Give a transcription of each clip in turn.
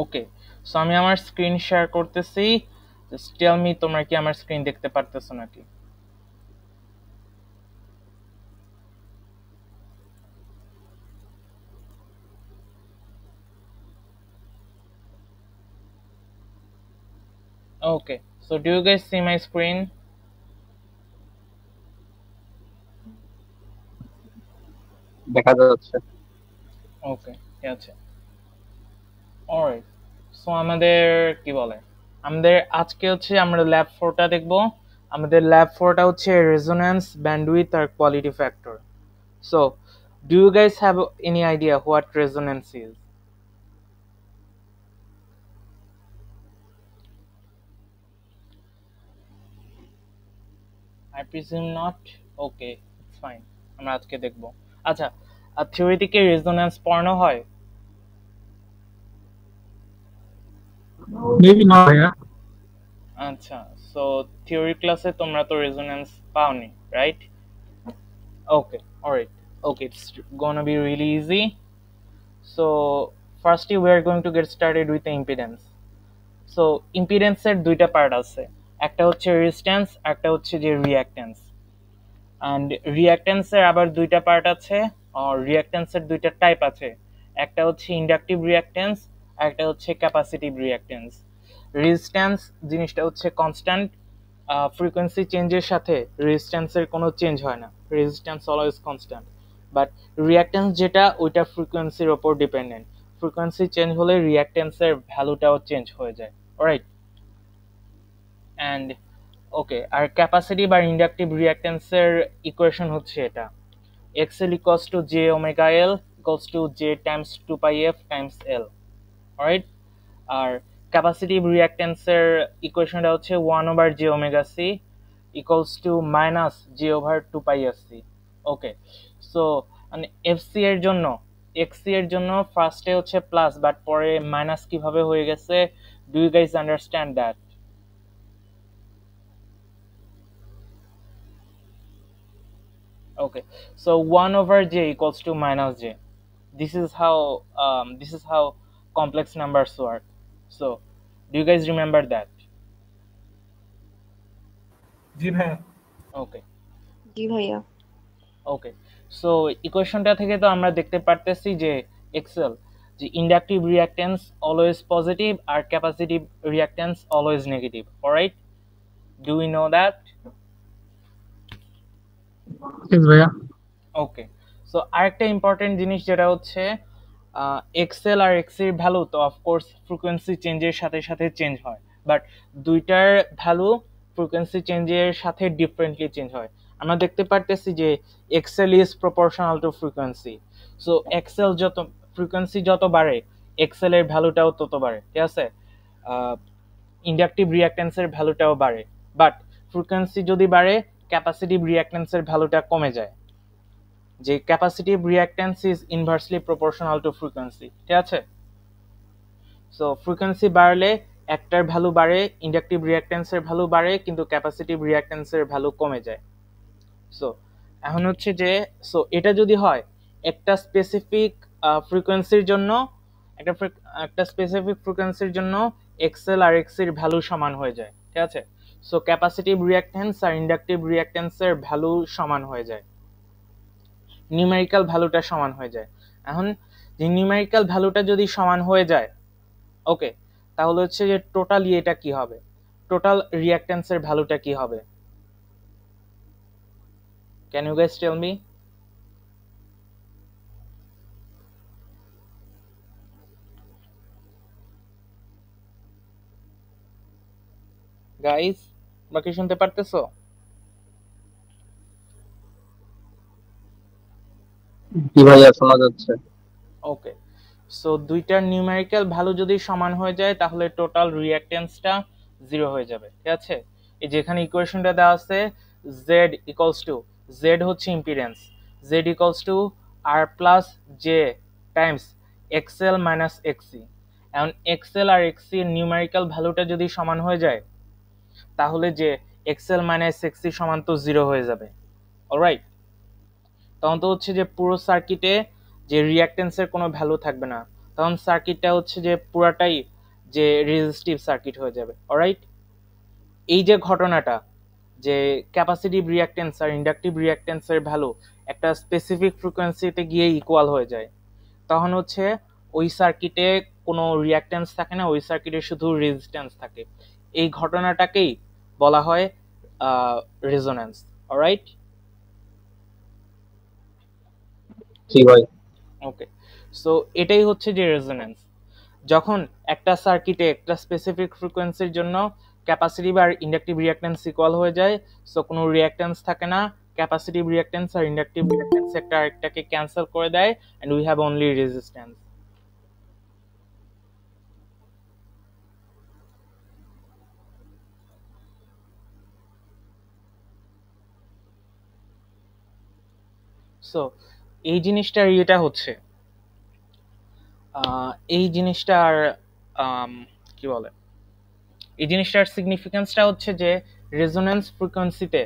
ওকে, so আমি আমার screen share করতেছি। জাস্ট টেল মি তোমরা কি আমার স্ক্রিন দেখতে পারতেছো নাকি? Okay, so do you guys see my screen? দেখা যাচ্ছে। ওকে, ঠিক আছে। অলরাইট, সো আমাদের কি বলে, আমাদের আজকে হচ্ছে আমরা ল্যাব 4টা দেখব। আমাদের ল্যাব 4টা হচ্ছে রেজোন্যান্স, ব্যান্ডউইথ আর quality factor. So do you guys have any idea what resonance is? I presume not. Okay, it's fine. আমরা আজকে দেখব। আচ্ছা, আর থিওরিটিকে রেজোন্যান্স পড়ানো হয়? মেবি না ভাইয়া। আচ্ছা, সো থিওরি ক্লাসে তোমরা তো রেজোন্যান্স পাওনি, right? Okay, alright. Okay, it's gonna be really easy. So firstly we are going to get started with the impedance. So impedance এর দুইটা পার্ট আছে, একটা হচ্ছে রেজিস্ট্যান্স, একটা হচ্ছে যে রিঅ্যাক্ট্যান্স। অ্যান্ড রিঅ্যাক্ট্যান্সের আবার দুইটা পার্ট আছে, রিঅ্যাক্ট্যান্সের দুইটা টাইপ আছে, একটা হচ্ছে ইন্ডাকটিভ রিঅ্যাক্ট্যান্স, একটা হচ্ছে ক্যাপাসিটিভ রিঅ্যাক্ট্যান্স। রেজিস্ট্যান্স জিনিসটা হচ্ছে কনস্ট্যান্ট, ফ্রিকোয়েন্সি চেঞ্জের সাথে রেজিস্ট্যান্সের কোনো চেঞ্জ হয় না, resistance always constant. But reactance যেটা, ওইটা ফ্রিকোয়েন্সির ওপর ডিপেন্ডেন্ট, ফ্রিকোয়েন্সি চেঞ্জ হলে রিঅ্যাক্ট্যান্সের ভ্যালুটাও চেঞ্জ হয়ে যায়, অলরাইট? অ্যান্ড ওকে, আর ক্যাপাসিটি বা ইন্ডাকটিভ রিঅ্যাক্ট্যান্সের ইকুয়েশন হচ্ছে এটা, xl equals to j omega l equals to j times 2 pi f times l, alright? R capacitive রিঅ্যাক্ট্যান্সের ইকুয়েশনটা হচ্ছে 1 over j omega c equals to minus j over 2 pi fc. Okay, so মানে fc এর জন্য, xc এর জন্য ফার্স্টে হচ্ছে plus, but পরে minus কিভাবে হয়ে গেছে? Do you guys understand that? Okay, so 1 over j equals to minus j. This is how complex numbers work. So do you guys remember that? জি ভাইয়া। Okay, জি ভাইয়া। okay, so ইকুয়েশনটা থেকে তো আমরা দেখতে পারতেছি যে এক্সেল, যে ইন্ডাকটিভ রিঅ্যাক্ট্যান্স অলওয়েজ পজিটিভ আর capacitive reactance always negative, alright? Do we know that? Yes ভাইয়া। ওকে, সো আরেকটা ইম্পর্টেন্ট জিনিস যেটা হচ্ছে এক্সেল আর এক্সির ভ্যালু তো অফকোর্স ফ্রিকোয়েন্সি চেঞ্জের সাথে সাথে চেঞ্জ হয়, বাট দুইটার ভ্যালু ফ্রিকোয়েন্সি চেঞ্জের সাথে ডিফারেন্টলি চেঞ্জ হয়। আমরা দেখতে পারতেছি যে XL is proportional to frequency. So XL যত, ফ্রিকোয়েন্সি যত বাড়ে এক্সেল এর ভ্যালুটাও তত বাড়ে, ঠিক আছে? ইন্ডাকটিভ রিঅ্যাক্ট্যান্সের ভ্যালুটাও বাড়ে, বাট ফ্রিকোয়েন্সি যদি বাড়ে ক্যাপাসিটিভ রিঅ্যাক্ট্যান্সের ভ্যালুটা কমে যায়, যে capacitive reactance is inversely proportional to frequency, ঠিক আছে? সো ফ্রিকোয়েন্সি বাড়লে একটার ভ্যালু বাড়ে, ইন্ডাকটিভ রিঅ্যাক্ট্যান্সের ভ্যালু বাড়ে, কিন্তু ক্যাপাসিটিভ রিঅ্যাক্ট্যান্সের ভ্যালু কমে যায়। সো এখন হচ্ছে যে, সো এটা যদি হয় একটা স্পেসিফিক ফ্রিকোয়েন্সির জন্য, একটা স্পেসিফিক ফ্রিকোয়েন্সির জন্য এক্সেল আর এক্সির ভ্যালু সমান হয়ে যায়, ঠিক আছে? সো ক্যাপাসিটিভ রিঅ্যাক্ট্যান্স আর ইন্ডাকটিভ রিঅ্যাক্ট্যান্সের ভ্যালু সমান হয়ে যায়, নিউমেরিক্যাল ভ্যালুটা সমান হয়ে যায়। এখন যে নিউমেরিক্যাল ভ্যালুটা যদি সমান হয়ে যায়, ওকে, তাহলে হচ্ছে যে টোটালি এটা কি হবে, টোটাল রিঅ্যাক্ট্যান্সের ভ্যালুটা কি হবে? Can you guys tell me? Guys, তোমরা কি শুনতে পারতেছো? জি ভাইয়া, শোনা যাচ্ছে। ওকে, সো দুইটার নিউমেরিক্যাল ভ্যালু যদি সমান হয়ে যায় তাহলে টোটাল রিঅ্যাক্ট্যান্সটা 0 হয়ে যাবে, ঠিক আছে? এই যেখানে ইকুয়েশনটা দেওয়া আছে, z ইকুয়ালস টু, z হচ্ছে impedance, z equals to r plus j Times xl minus xc। এখন xl আর xc এর নিউমেরিক্যাল ভ্যালুটা যদি সমান হয়ে যায় তাহলে যে xl মাইনাস xc সমান তো 0 হয়ে যাবে, অলরাইট? তখন তো হচ্ছে যে পুরো সার্কিটে যে রিঅ্যাক্ট্যান্সের কোনো ভ্যালু থাকবে না, তখন সার্কিটটা হচ্ছে যে পুরাটাই যে রেজিস্টিভ সার্কিট হয়ে যাবে। অলরাইট, এই যে ঘটনাটা যে ক্যাপাসিটিভ রিঅ্যাকট্যান্স আর ইন্ডাকটিভ রিঅ্যাকট্যান্সের ভ্যালু একটা স্পেসিফিক ফ্রিকোয়েন্সিতে গিয়ে ইকুয়াল হয়ে যায়, তখন হচ্ছে ওই সার্কিটে কোনো রিঅ্যাকট্যান্স থাকে না, ওই সার্কিটে শুধু রেজিস্ট্যান্স থাকে। এই ঘটনাটাকেই বলা হয় রেজোন্যান্স। অলরাইট, জি ভাই। ওকে, সো এটাই হচ্ছে যে রেজোন্যান্স। যখন একটা সার্কিটে একটা স্পেসিফিক ফ্রিকোয়েন্সির জন্য ক্যাপাসিটিভ আর ইন্ডাকটিভ রিঅ্যাকট্যান্স ইকুয়াল হয়ে যায়, সো কোনো রিঅ্যাকট্যান্স থাকে না, ক্যাপাসিটিভ রিঅ্যাকট্যান্স আর ইন্ডাকটিভ রিঅ্যাকট্যান্স একটা আরেকটাকে ক্যান্সেল করে দেয়, and we have only resistance. So এই জিনিসটার ইয়েটা হচ্ছে এই জিনিসটার কি বলে, এই জিনিসটার সিগনিফিকেন্সটা হচ্ছে যে রেজোন্যান্স ফ্রিকোয়েন্সিতে,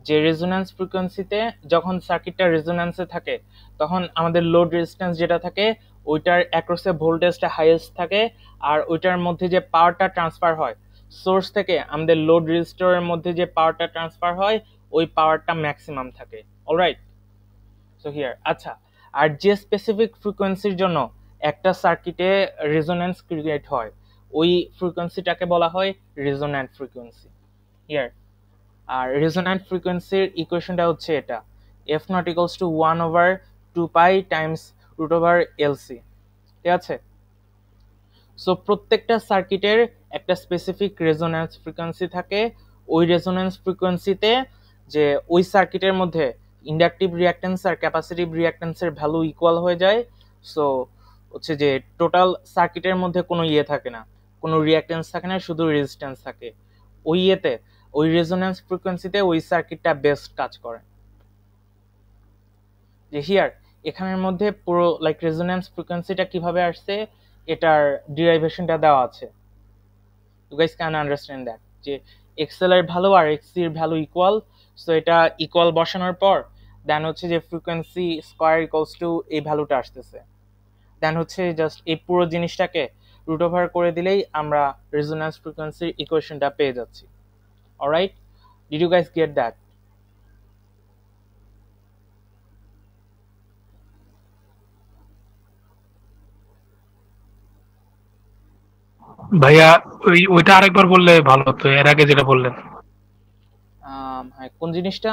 যে রেজোন্যান্স ফ্রিকোয়েন্সিতে যখন সার্কিটটা রেজোন্যান্সে থাকে তখন আমাদের লোড রেজিস্ট্যান্স যেটা থাকে ওইটার অ্যাক্রসে ভোল্টেজটা হাইয়েস্ট থাকে, আর ওইটার মধ্যে যে পাওয়ারটা ট্রান্সফার হয় সোর্স থেকে আমাদের লোড রেজিস্টরের মধ্যে যে পাওয়ারটা ট্রান্সফার হয় ওই পাওয়ারটা ম্যাক্সিমাম থাকে। অলরাইট, সো হিয়ার আচ্ছা, আর যে স্পেসিফিক ফ্রিকোয়েন্সির জন্য একটা সার্কিটে রেজোন্যান্স ক্রিয়েট হয় ওই ফ্রিকোয়েন্সিটাকে বলা হয় রেজোন্যান্ট ফ্রিকোয়েন্সি। হিয়ার, আর রেজোন্যান্ট ফ্রিকোয়েন্সির ইকুয়েশনটা হচ্ছে এটা, F not equals to 1/2 pi times √LC। ঠিক আছে, সো প্রত্যেকটা সার্কিটের একটা স্পেসিফিক রেজোন্যান্স ফ্রিকোয়েন্সি থাকে, ওই রেজোন্যান্স ফ্রিকোয়েন্সিতে যে ওই সার্কিটের মধ্যে ইন্ডাকটিভ রিঅ্যাকট্যান্স আর ক্যাপাসিটিভ রিঅ্যাকট্যান্সের ভ্যালু ইকুয়াল হয়ে যায়। সো হচ্ছে যে টোটাল সার্কিটের মধ্যে কোনো ইয়ে থাকে না, কোনো রিঅ্যাকট্যান্স থাকে না, শুধু রেজিস্ট্যান্স থাকে। ওই ইয়েতে ওই রেজোন্যান্স ফ্রিকোয়েন্সিতে ওই সার্কিটটা বেস্ট কাজ করে। যে হিয়ার এখানের মধ্যে পুরো লাইক রেজোন্যান্স ফ্রিকোয়েন্সিটা কিভাবে আসছে এটার ডিরাইভেশনটা দেওয়া আছে। You guys can understand that যে এক্সএল এর ভ্যালু আর এক্সসি এর ভ্যালু ইকুয়াল, সো এটা ইকুয়াল বসানোর পর দেন হচ্ছে যে ফ্রিকোয়েন্সি স্কয়ার ইকুয়ালস টু এই ভ্যালুটা আসতেছে, দেন হচ্ছে জাস্ট এই পুরো জিনিসটাকে রুট ওভার করে দিলেই আমরা রেজোন্যান্স ফ্রিকোয়েন্সির ইকুয়েশনটা পেয়ে যাচ্ছি। Alright, did you guys get that? ভাইয়া ওইটা আরেকবার বললে ভালো হতো, এর আগে যেটা বললেন। হ্যাঁ, কোন জিনিসটা?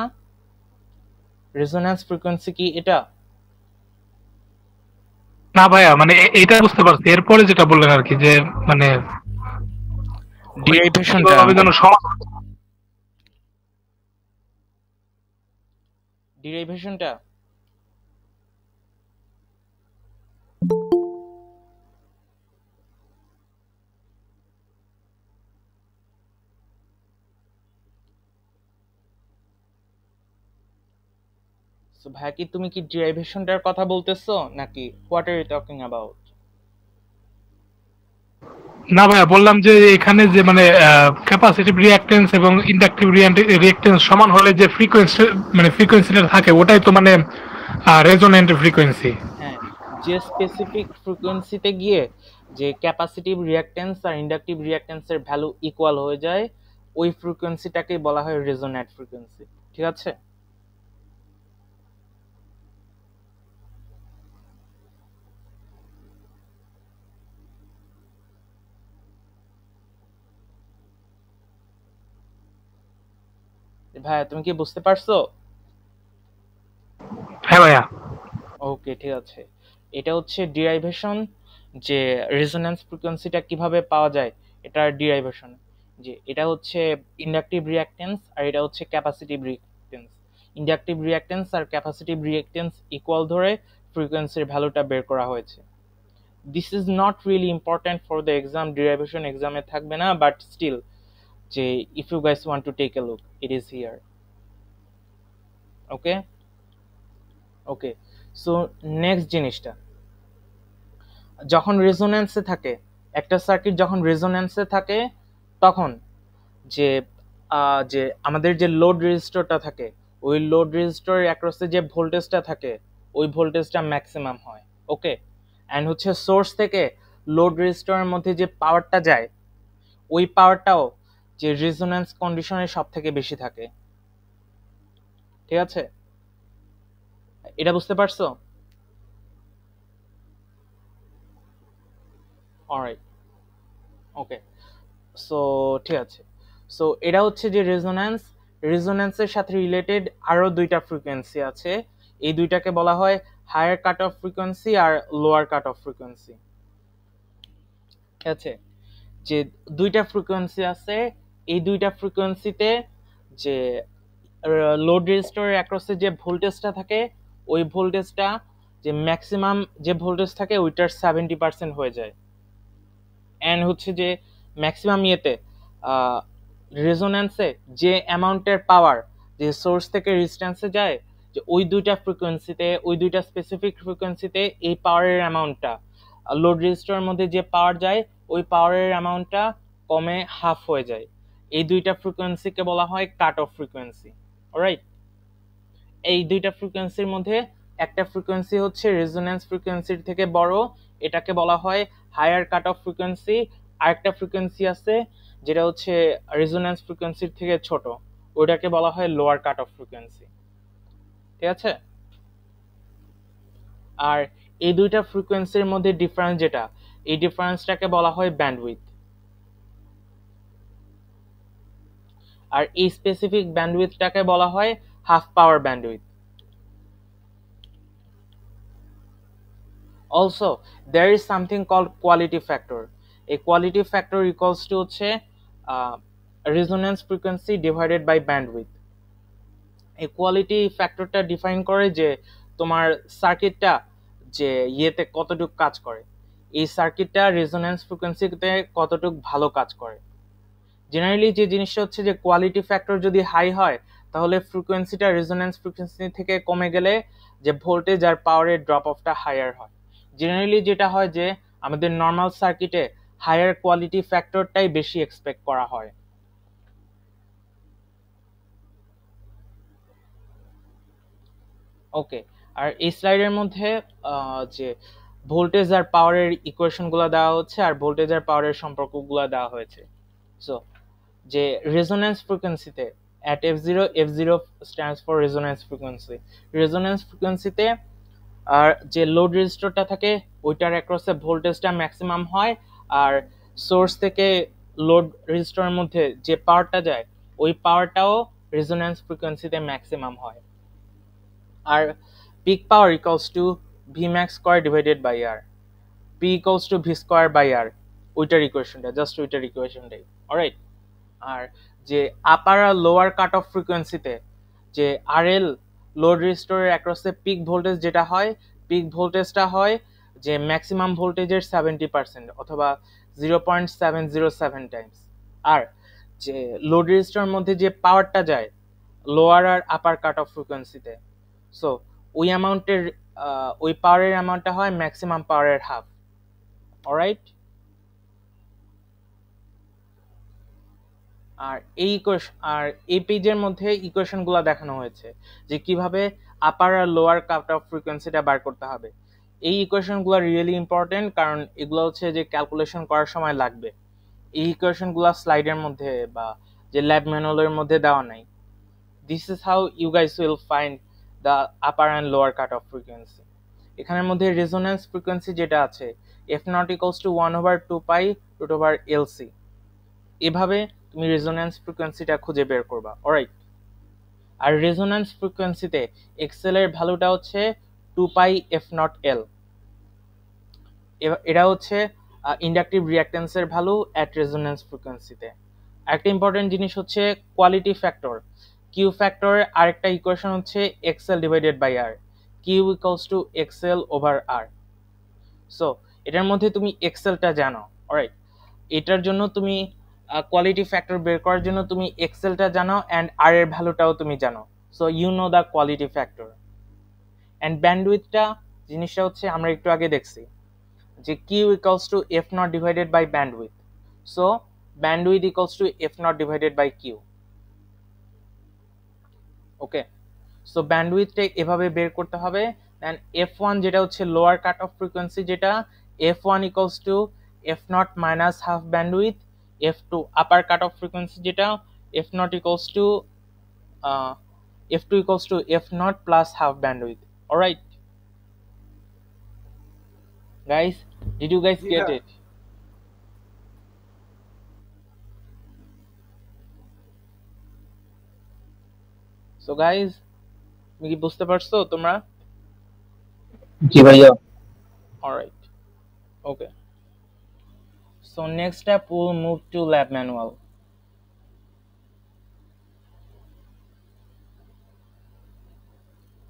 রেজোন্যান্স ফ্রিকোয়েন্সি কি এটা? না ভাইয়া, মানে এটা বুঝতে পারছি, এরপরে যেটা বললেন আর কি, যে মানে ডিরাইভেশনটা ডিরাইভেশনটা সো ভাই কি তুমি কি ডিরাইভেশনটার কথা বলতেছো নাকি what are you talking about? না ভাইয়া, বললাম যে এখানে যে মানে ক্যাপাসিটিভ রিঅ্যাকট্যান্স এবং ইন্ডাকটিভ রিঅ্যাকট্যান্স সমান হলে যে ফ্রিকোয়েন্সি, মানে ফ্রিকোয়েন্সিটা থাকে ওটাই তো মানে রেজোন্যান্ট ফ্রিকোয়েন্সি। হ্যাঁ, যে স্পেসিফিক ফ্রিকোয়েন্সিতে গিয়ে যে ক্যাপাসিটিভ রিঅ্যাকট্যান্স আর ইন্ডাকটিভ রিঅ্যাকট্যান্সের ভ্যালু ইকুয়াল হয়ে যায় ওই ফ্রিকোয়েন্সিটাকেই বলা হয় রেজোন্যান্ট ফ্রিকোয়েন্সি। ঠিক আছে, ভাইয়া তুমি কি বুঝতে পারছো? হ্যাঁ ভাইয়া। ওকে, ঠিক আছে, এটা হচ্ছে ডিরাইভেশন, যে রেজোন্যান্স ফ্রিকোয়েন্সিটা কিভাবে পাওয়া যায় এটার ডিরাইভেশন, যে এটা হচ্ছে ইন্ডাকটিভ রিঅ্যাকট্যান্স আর এটা হচ্ছে ক্যাপাসিটিভ রিঅ্যাকট্যান্স। ইন্ডাকটিভ রিঅ্যাকট্যান্স আর ক্যাপাসিটিভ রিঅ্যাকট্যান্স ইকুয়াল ধরে ফ্রিকোয়েন্সির ভ্যালুটা বের করা হয়েছে। This is not really important for the exam, derivation এক্সামে থাকবে না, বাট স্টিল যে if you guys want to take a look it is here. Okay okay, so next জিনিসটা, যখন রেজোন্যান্সে থাকে একটা সার্কিট, যখন রেজোন্যান্সে থাকে তখন যে যে আমাদের যে লোড রেজিস্টরটা থাকে ওই লোড রেজিস্টরের অ্যাক্রসে যে ভোল্টেজটা থাকে ওই ভোল্টেজটা ম্যাক্সিমাম হয়। ওকে, অ্যান্ড হচ্ছে সোর্স থেকে লোড রেজিস্টরের মধ্যে যে পাওয়ারটা যায় ওই পাওয়ারটাও যে রেজোন্যান্স কন্ডিশনের সব থেকে বেশি থাকে। ঠিক আছে, এটা বুঝতে পারছো? অলরাইট, ওকে। সো ঠিক আছে, সো এটা হচ্ছে যে রেজোন্যান্সের সাথে রিলেটেড আরো দুইটা ফ্রিকোয়েন্সি আছে। এই দুইটাকে বলা হয় হায়ার কাট অফ ফ্রিকোয়েন্সি আর লোয়ার কাট অফ ফ্রিকোয়েন্সি। ঠিক আছে, যে দুইটা ফ্রিকোয়েন্সি আছে, এই দুইটা ফ্রিকোয়েন্সিতে যে লোড রেজিস্টরের অ্যাক্রসে যে ভোল্টেজটা থাকে ওই ভোল্টেজটা যে ম্যাক্সিমাম যে ভোল্টেজ থাকে ওইটার 70% হয়ে যায়। অ্যান্ড হচ্ছে যে ম্যাক্সিমাম ইয়েতে রেজোন্যান্সে যে অ্যামাউন্টের পাওয়ার যে সোর্স থেকে রেজিস্ট্যান্সে যায়, যে ওই দুইটা ফ্রিকোয়েন্সিতে ওই দুইটা স্পেসিফিক ফ্রিকোয়েন্সিতে এই পাওয়ারের অ্যামাউন্টটা লোড রেজিস্টরের মধ্যে যে পাওয়ার যায় ওই পাওয়ারের অ্যামাউন্টটা কমে হাফ হয়ে যায়। এই দুইটা ফ্রিকোয়েন্সিকে বলা হয় কাট অফ ফ্রিকোয়েন্সি। অলরাইট, এই দুইটা ফ্রিকোয়েন্সির মধ্যে একটা ফ্রিকোয়েন্সি হচ্ছে রেজোন্যান্স ফ্রিকোয়েন্সির থেকে বড়, এটাকে বলা হয় হায়ার কাট অফ ফ্রিকোয়েন্সি। আরেকটা ফ্রিকোয়েন্সি আছে যেটা হচ্ছে রেজোন্যান্স ফ্রিকোয়েন্সির থেকে ছোট, ওটাকে বলা হয় লোয়ার কাট অফ ফ্রিকোয়েন্সি। ঠিক আছে, আর এই দুইটা ফ্রিকোয়েন্সির মধ্যে ডিফারেন্স যেটা, এই ডিফারেন্সটাকে বলা হয় ব্যান্ডউইথ। আর এই স্পেসিফিক ব্যান্ডউইথটাকে বলা হয় half power bandwidth. Also, there is something called quality factor. A quality factor equals to হচ্ছে resonance frequency divided by bandwidth. এই কোয়ালিটি ফ্যাক্টরটা ডিফাইন করে যে তোমার সার্কিটটা যে ইয়েতে কতটুকু কাজ করে, এই সার্কিটটা রেজোন্যান্স ফ্রিকোয়েন্সিতে কতটুকু ভালো কাজ করে। জেনারেলি যে জিনিসটা হচ্ছে যে কোয়ালিটি ফ্যাক্টর যদি হাই হয় তাহলে ফ্রিকোয়েন্সিটা রেজোন্যান্স ফ্রিকোয়েন্সি থেকে কমে গেলে যে ভোল্টেজ আর পাওয়ারের ড্রপ অফটা হায়ার হয়। জেনারেলি যেটা হয় যে আমাদের নর্মাল সার্কিটে হায়ার কোয়ালিটি ফ্যাক্টরটাই বেশি এক্সপেক্ট করা হয়। ওকে, আর এই স্লাইডের মধ্যে যে ভোল্টেজ আর পাওয়ারের ইকুয়েশনগুলো দেওয়া হচ্ছে আর ভোল্টেজ আর পাওয়ারের সম্পর্কগুলো দেওয়া হয়েছে। সো যে রেজোন্যান্স ফ্রিকোয়েন্সিতে at f0 stands for resonance frequency, resonance ফ্রিকোয়েন্সিতে আর যে লোড রেজিস্টরটা থাকে ওইটার অ্যাক্রসে ভোল্টেজটা ম্যাক্সিমাম হয়, আর সোর্স থেকে লোড রেজিস্টরের মধ্যে যে পাওয়ারটা যায় ওই পাওয়ারটাও রেজোন্যান্স ফ্রিকোয়েন্সিতে ম্যাক্সিমাম হয়। আর peak power equals to V max square divided by R, P equals to V square by R, ওইটার ইকুয়েশনটা জাস্ট ওইটার ইকুয়েশনটাই। অলরাইট, আর যে আপার আর লোয়ার কাট অফ ফ্রিকোয়েন্সিতে যে আরএল লোড রেজিস্টরের অ্যাক্রসে পিক ভোল্টেজ যেটা হয়, পিক ভোল্টেজটা হয় যে ম্যাক্সিমাম ভোল্টেজের 70% অথবা 0.707 টাইমস। আর যে লোড রেজিস্টরের মধ্যে যে পাওয়ারটা যায় lower R upper cut of ফ্রিকোয়েন্সিতে, সো ওই অ্যামাউন্টের ওই পাওয়ারের অ্যামাউন্টটা হয় ম্যাক্সিমাম পাওয়ারের হাফ। অলরাইট, আর এই পেজের মধ্যে ইকুয়েশনগুলো দেখানো হয়েছে যে কিভাবে আপার আর লোয়ার কাট অফ ফ্রিকোয়েন্সিটা বার করতে হবে। এই ইকুয়েশনগুলো রিয়েলি ইম্পর্টেন্ট কারণ এগুলো হচ্ছে যে ক্যালকুলেশন করার সময় লাগবে। এই ইকুয়েশনগুলো স্লাইডের মধ্যে বা যে ল্যাব ম্যানুয়ালের মধ্যে দেওয়া নাই। This is how you guys will find the upper and lower cut off frequency. এখানের মধ্যে রেজোন্যান্স ফ্রিকোয়েন্সি যেটা আছে F not equals to 1/2 pi root over LC, এভাবে তুমি রেজোন্যান্স ফ্রিকোয়েন্সিটা খুঁজে বের করবা। অলরাইট, আর রেজোন্যান্স ফ্রিকোয়েন্সিতে এক্সেল এর ভ্যালুটা হচ্ছে 2 পাই এফ নট এল। এটা হচ্ছে ইন্ডাকটিভ রিঅ্যাকট্যান্সের ভ্যালু অ্যাট রেজোন্যান্স ফ্রিকোয়েন্সিতে। একটা ইম্পর্টেন্ট জিনিস হচ্ছে কোয়ালিটি ফ্যাক্টর। কিউ ফ্যাক্টরের আরেকটা ইকুয়েশন হচ্ছে XL divided by R, Q equals to XL over R. So এটার মধ্যে তুমি এক্সেলটা জানো। অলরাইট, এটার জন্য তুমি কোয়ালিটি ফ্যাক্টর বের করার জন্য তুমি এক্সেলটা জানো অ্যান্ড আর এর ভ্যালুটাও তুমি জানো। So you know the quality factor. And ব্যান্ডউইথটা জিনিসটা হচ্ছে আমরা একটু আগে দেখছি যে Q equals to F nought divided by bandwidth, so bandwidth equals to F nought divided by Q. Okay, so ব্যান্ডউইথটা এভাবে বের করতে হবে দেন f1 যেটা হচ্ছে লোয়ার কাট অফ ফ্রিকোয়েন্সি, যেটা f1 equals to f0 minus half bandwidth, f2 upper cut off frequency, যেটা f0 equals to f2 equals to f0 plus half bandwidth. All right, guys, did you guys get it? So guys, তুমি কি বুঝতে পারছো তোমরা? জি ভাইয়া। All right, okay. So next step we'll move to lab manual.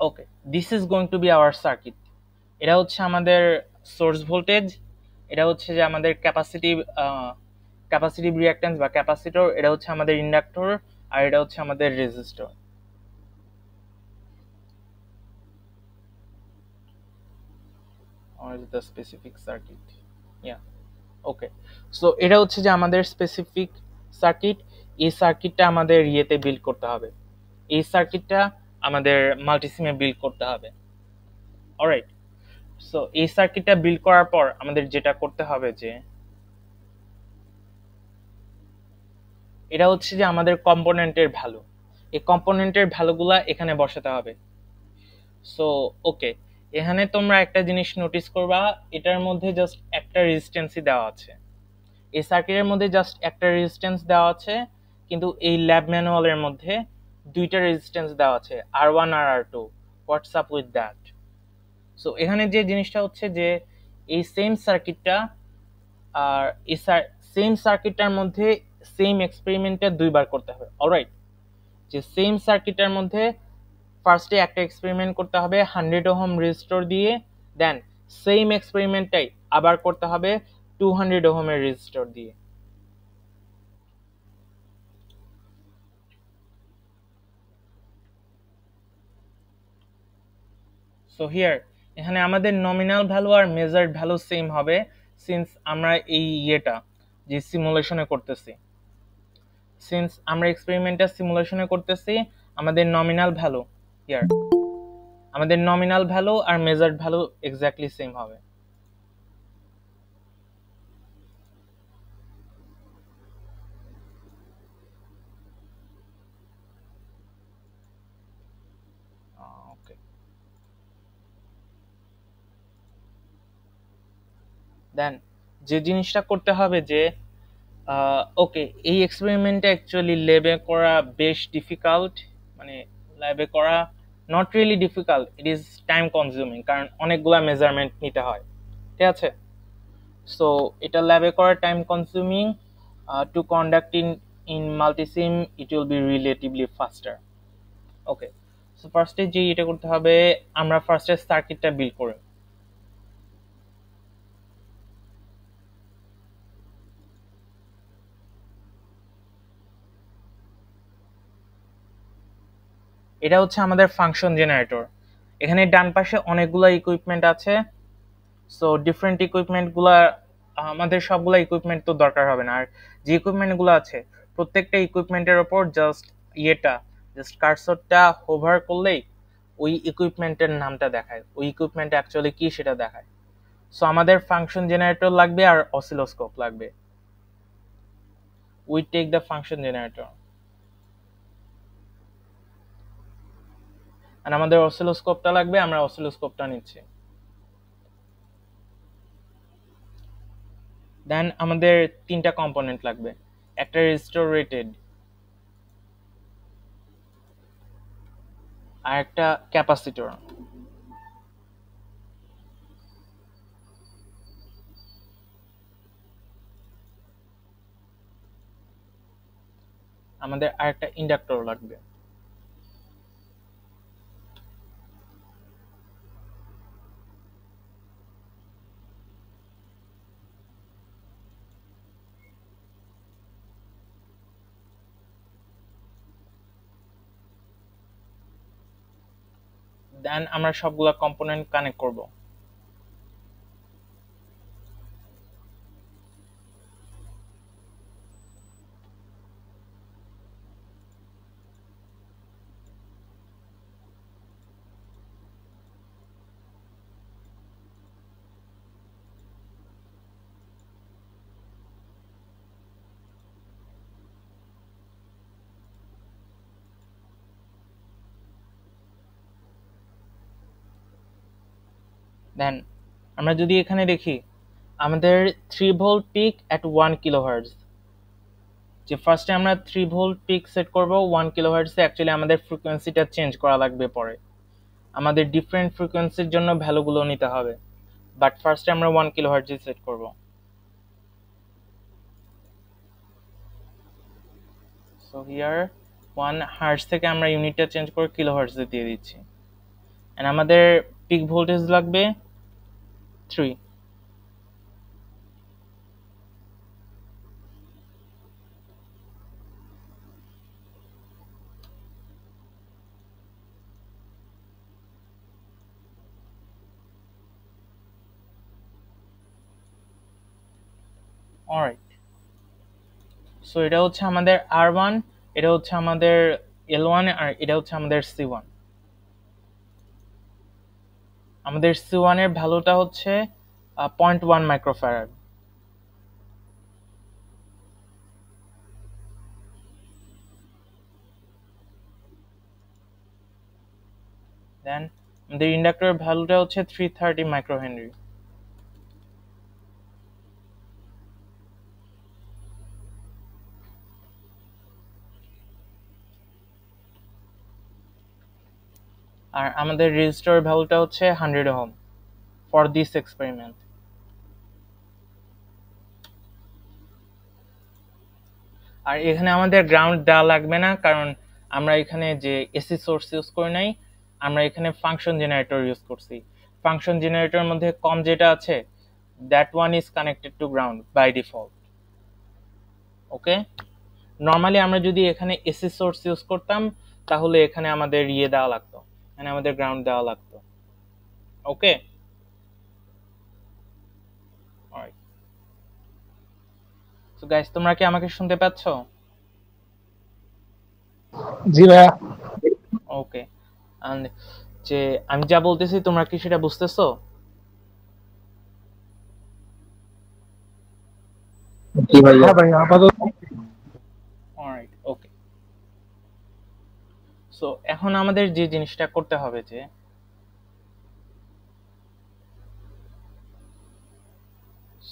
Okay, this is going to be our circuit. এটা হচ্ছে আমাদের source voltage, এটা হচ্ছে যে আমাদের ক্যাপাসিটিভ রিঅ্যাকট্যান্স বা ক্যাপাসিটর, এটা হচ্ছে আমাদের ইন্ডাক্টর, আর এটা হচ্ছে আমাদের resistor. Or is the specific circuit? Yeah, okay. So এটা হচ্ছে যে আমাদের স্পেসিফিক সার্কিট। এই সার্কিটটা আমাদের ইয়েতে বিল্ড করতে হবে, এই সার্কিটটা আমাদের মাল্টিসিমে বিল্ড করতে হবে। অলরাইট, সো এই সার্কিটটা বিল্ড করার পর আমাদের যেটা করতে হবে যে এটা হচ্ছে যে আমাদের কম্পোনেন্টের ভ্যালু, এই কম্পোনেন্টের ভ্যালুগুলা এখানে বসাতে হবে। সো ওকে, এখানে তোমরা একটা জিনিস নোটিস করবা, এটার মধ্যে জাস্ট একটা রেজিস্ট্যান্সই দেওয়া আছে, এই সার্কিটের মধ্যে জাস্ট একটা রেজিস্ট্যান্স দেওয়া আছে, কিন্তু এই ল্যাব ম্যানুয়ালের মধ্যে দুইটা রেজিস্ট্যান্স দেওয়া আছে, R1 আর R2। What's up with that? So এখানে যে জিনিসটা হচ্ছে যে এই সেম সার্কিটটা আর এই সেম সার্কিটটার মধ্যে সেম এক্সপেরিমেন্টটা দুইবার করতে হবে। অলরাইট, যে সেম সার্কিটটার মধ্যে ফার্স্টে একটা এক্সপেরিমেন্ট করতে হবে 100 ওহম রেজিস্টর দিয়ে, দেন সেম এক্সপেরিমেন্টটাই আবার করতে হবে 200 ওহমের রেজিস্টর দিয়ে। সো হিয়ার এখানে আমাদের নমিনাল ভ্যালু আর মেজার্ড ভ্যালু সেম হবে, সিন্স আমরা এই ইয়েটা যে সিমুলেশনে করতেছি, সিন্স আমরা এক্সপেরিমেন্টটা সিমুলেশনে করতেছি, আমাদের নমিনাল ভ্যালু হিয়ার, আমাদের নমিনাল ভ্যালু আর মেজার্ড ভ্যালু এক্স্যাক্টলি সেম হবে। ওকে, দেন যে জিনিসটা করতে হবে যে ওকে, এই এক্সপেরিমেন্টটা অ্যাকচুয়ালি ল্যাবে করা বেশ ডিফিকাল্ট, মানে ল্যাবে করা not really difficult, it is time consuming, কারণ অনেকগুলা মেজারমেন্ট নিতে হয়, ঠিক আছে? সো এটা ল্যাবে করা time consuming, to conduct in Multisim it will be relatively faster. Okay, so ফার্স্টে যে এটা করতে হবে, আমরা ফার্স্টে সার্কিটটা বিল্ড করি। এটা হচ্ছে আমাদের ফাংশন জেনারেটর। এখানে ডান পাশে অনেকগুলো ইকুইপমেন্ট আছে, সো ডিফারেন্ট ইকুইপমেন্টগুলো আমাদের সবগুলো ইকুইপমেন্ট তো দরকার হবে না, আর যে ইকুইপমেন্টগুলো আছে প্রত্যেকটা ইকুইপমেন্টের ওপর জাস্ট কার্সরটা হোভার করলেই ওই ইকুইপমেন্টের নামটা দেখায়, ওই ইকুইপমেন্ট অ্যাকচুয়ালি কি সেটা দেখায়। সো আমাদের ফাংশন জেনারেটর লাগবে আর অসিলোস্কোপ লাগবে। We take the function generator, আর আমাদের অসিলোস্কোপটা লাগবে, আমরা অসিলোস্কোপটা নিচ্ছি। দেন আমাদের তিনটা কম্পোনেন্ট লাগবে, একটা রেজিস্টর রেটেড, আর একটা ক্যাপাসিটর। আমাদের আরেকটা ইন্ডাক্টর লাগবে। দেন আমরা সবগুলা কম্পোনেন্ট কানেক্ট করব। দেন আমরা যদি এখানে দেখি আমাদের 3 ভোল্ট পিক অ্যাট 1 কিলোহার্টজ, যে ফার্স্টে আমরা 3 ভোল্ট পিক সেট করব 1 কিলোহার্টজে। অ্যাকচুয়ালি আমাদের ফ্রিকোয়েন্সিটা চেঞ্জ করা লাগবে পরে, আমাদের ডিফারেন্ট ফ্রিকোয়েন্সির জন্য ভ্যালুগুলো নিতে হবে, বাট ফার্স্টে আমরা 1 কিলোহার্টজে সেট করব। সো হিয়ার 1 হার্টজ থেকে আমরা ইউনিটটা চেঞ্জ করে কিলোহার্টজে দিয়ে দিচ্ছি, এন্ড আমাদের পিক ভোল্টেজ লাগবে 3। অলরাইট, সো এটা হচ্ছে আমাদের R1, এটা হচ্ছে আমাদের L1, আর এটা হচ্ছে আমাদের C1। আমাদের C1 এর ভ্যালুটা হচ্ছে 0.1 মাইক্রোফ্যারাড। দেন আমাদের ইন্ডাক্টরের ভ্যালুটা হচ্ছে 330 মাইক্রোহেনরি। আর আমাদের রেজিস্টরের ভ্যালুটা হচ্ছে 100 ওহম ফর দিস এক্সপেরিমেন্ট। আর এখানে আমাদের গ্রাউন্ড দেওয়া লাগবে না, কারণ আমরা এখানে যে এসি সোর্স ইউজ করি নাই, আমরা এখানে ফাংশন জেনারেটর ইউজ করছি। ফাংশন জেনারেটরের মধ্যে কম যেটা আছে, that one is connected to ground by default. Okay, normally আমরা যদি এখানে এসি সোর্স ইউজ করতাম তাহলে এখানে আমাদের ইয়ে দেওয়া লাগতো, এখানে আমাদের গ্রাউন্ড দেওয়া লাগতো। ওকে, অলরাইট। সো গাইস, তোমরা কি আমাকে শুনতে পাচ্ছ? জি ভাইয়া। ওকে, এন্ড যে আমি যা বলতেছি তোমরা কি সেটা বুঝতেছো? জি ভাইয়া। হ্যাঁ ভাইয়া, আপাতত। অলরাইট, ওকে। সো এখন আমাদের যে জিনিসটা করতে হবে যে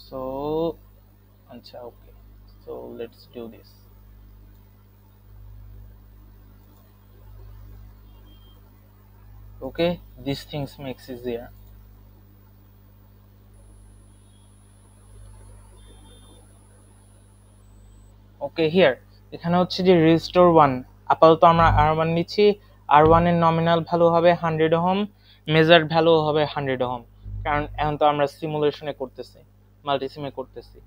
সো আচ্ছা, okay, so let's do this. Okay, these things makes easier. Okay, here এখানে হচ্ছে যে রেজিস্টর 1, আপাতত আমরা R1 নিচ্ছি। R1 এর নমিনাল ভ্যালু হবে 100 ওহম, মেজার্ড ভ্যালু হবে 100 ওহম, কারণ এখন তো আমরা সিমুলেশনে করতেছি, মাল্টিসিমে করতেছি।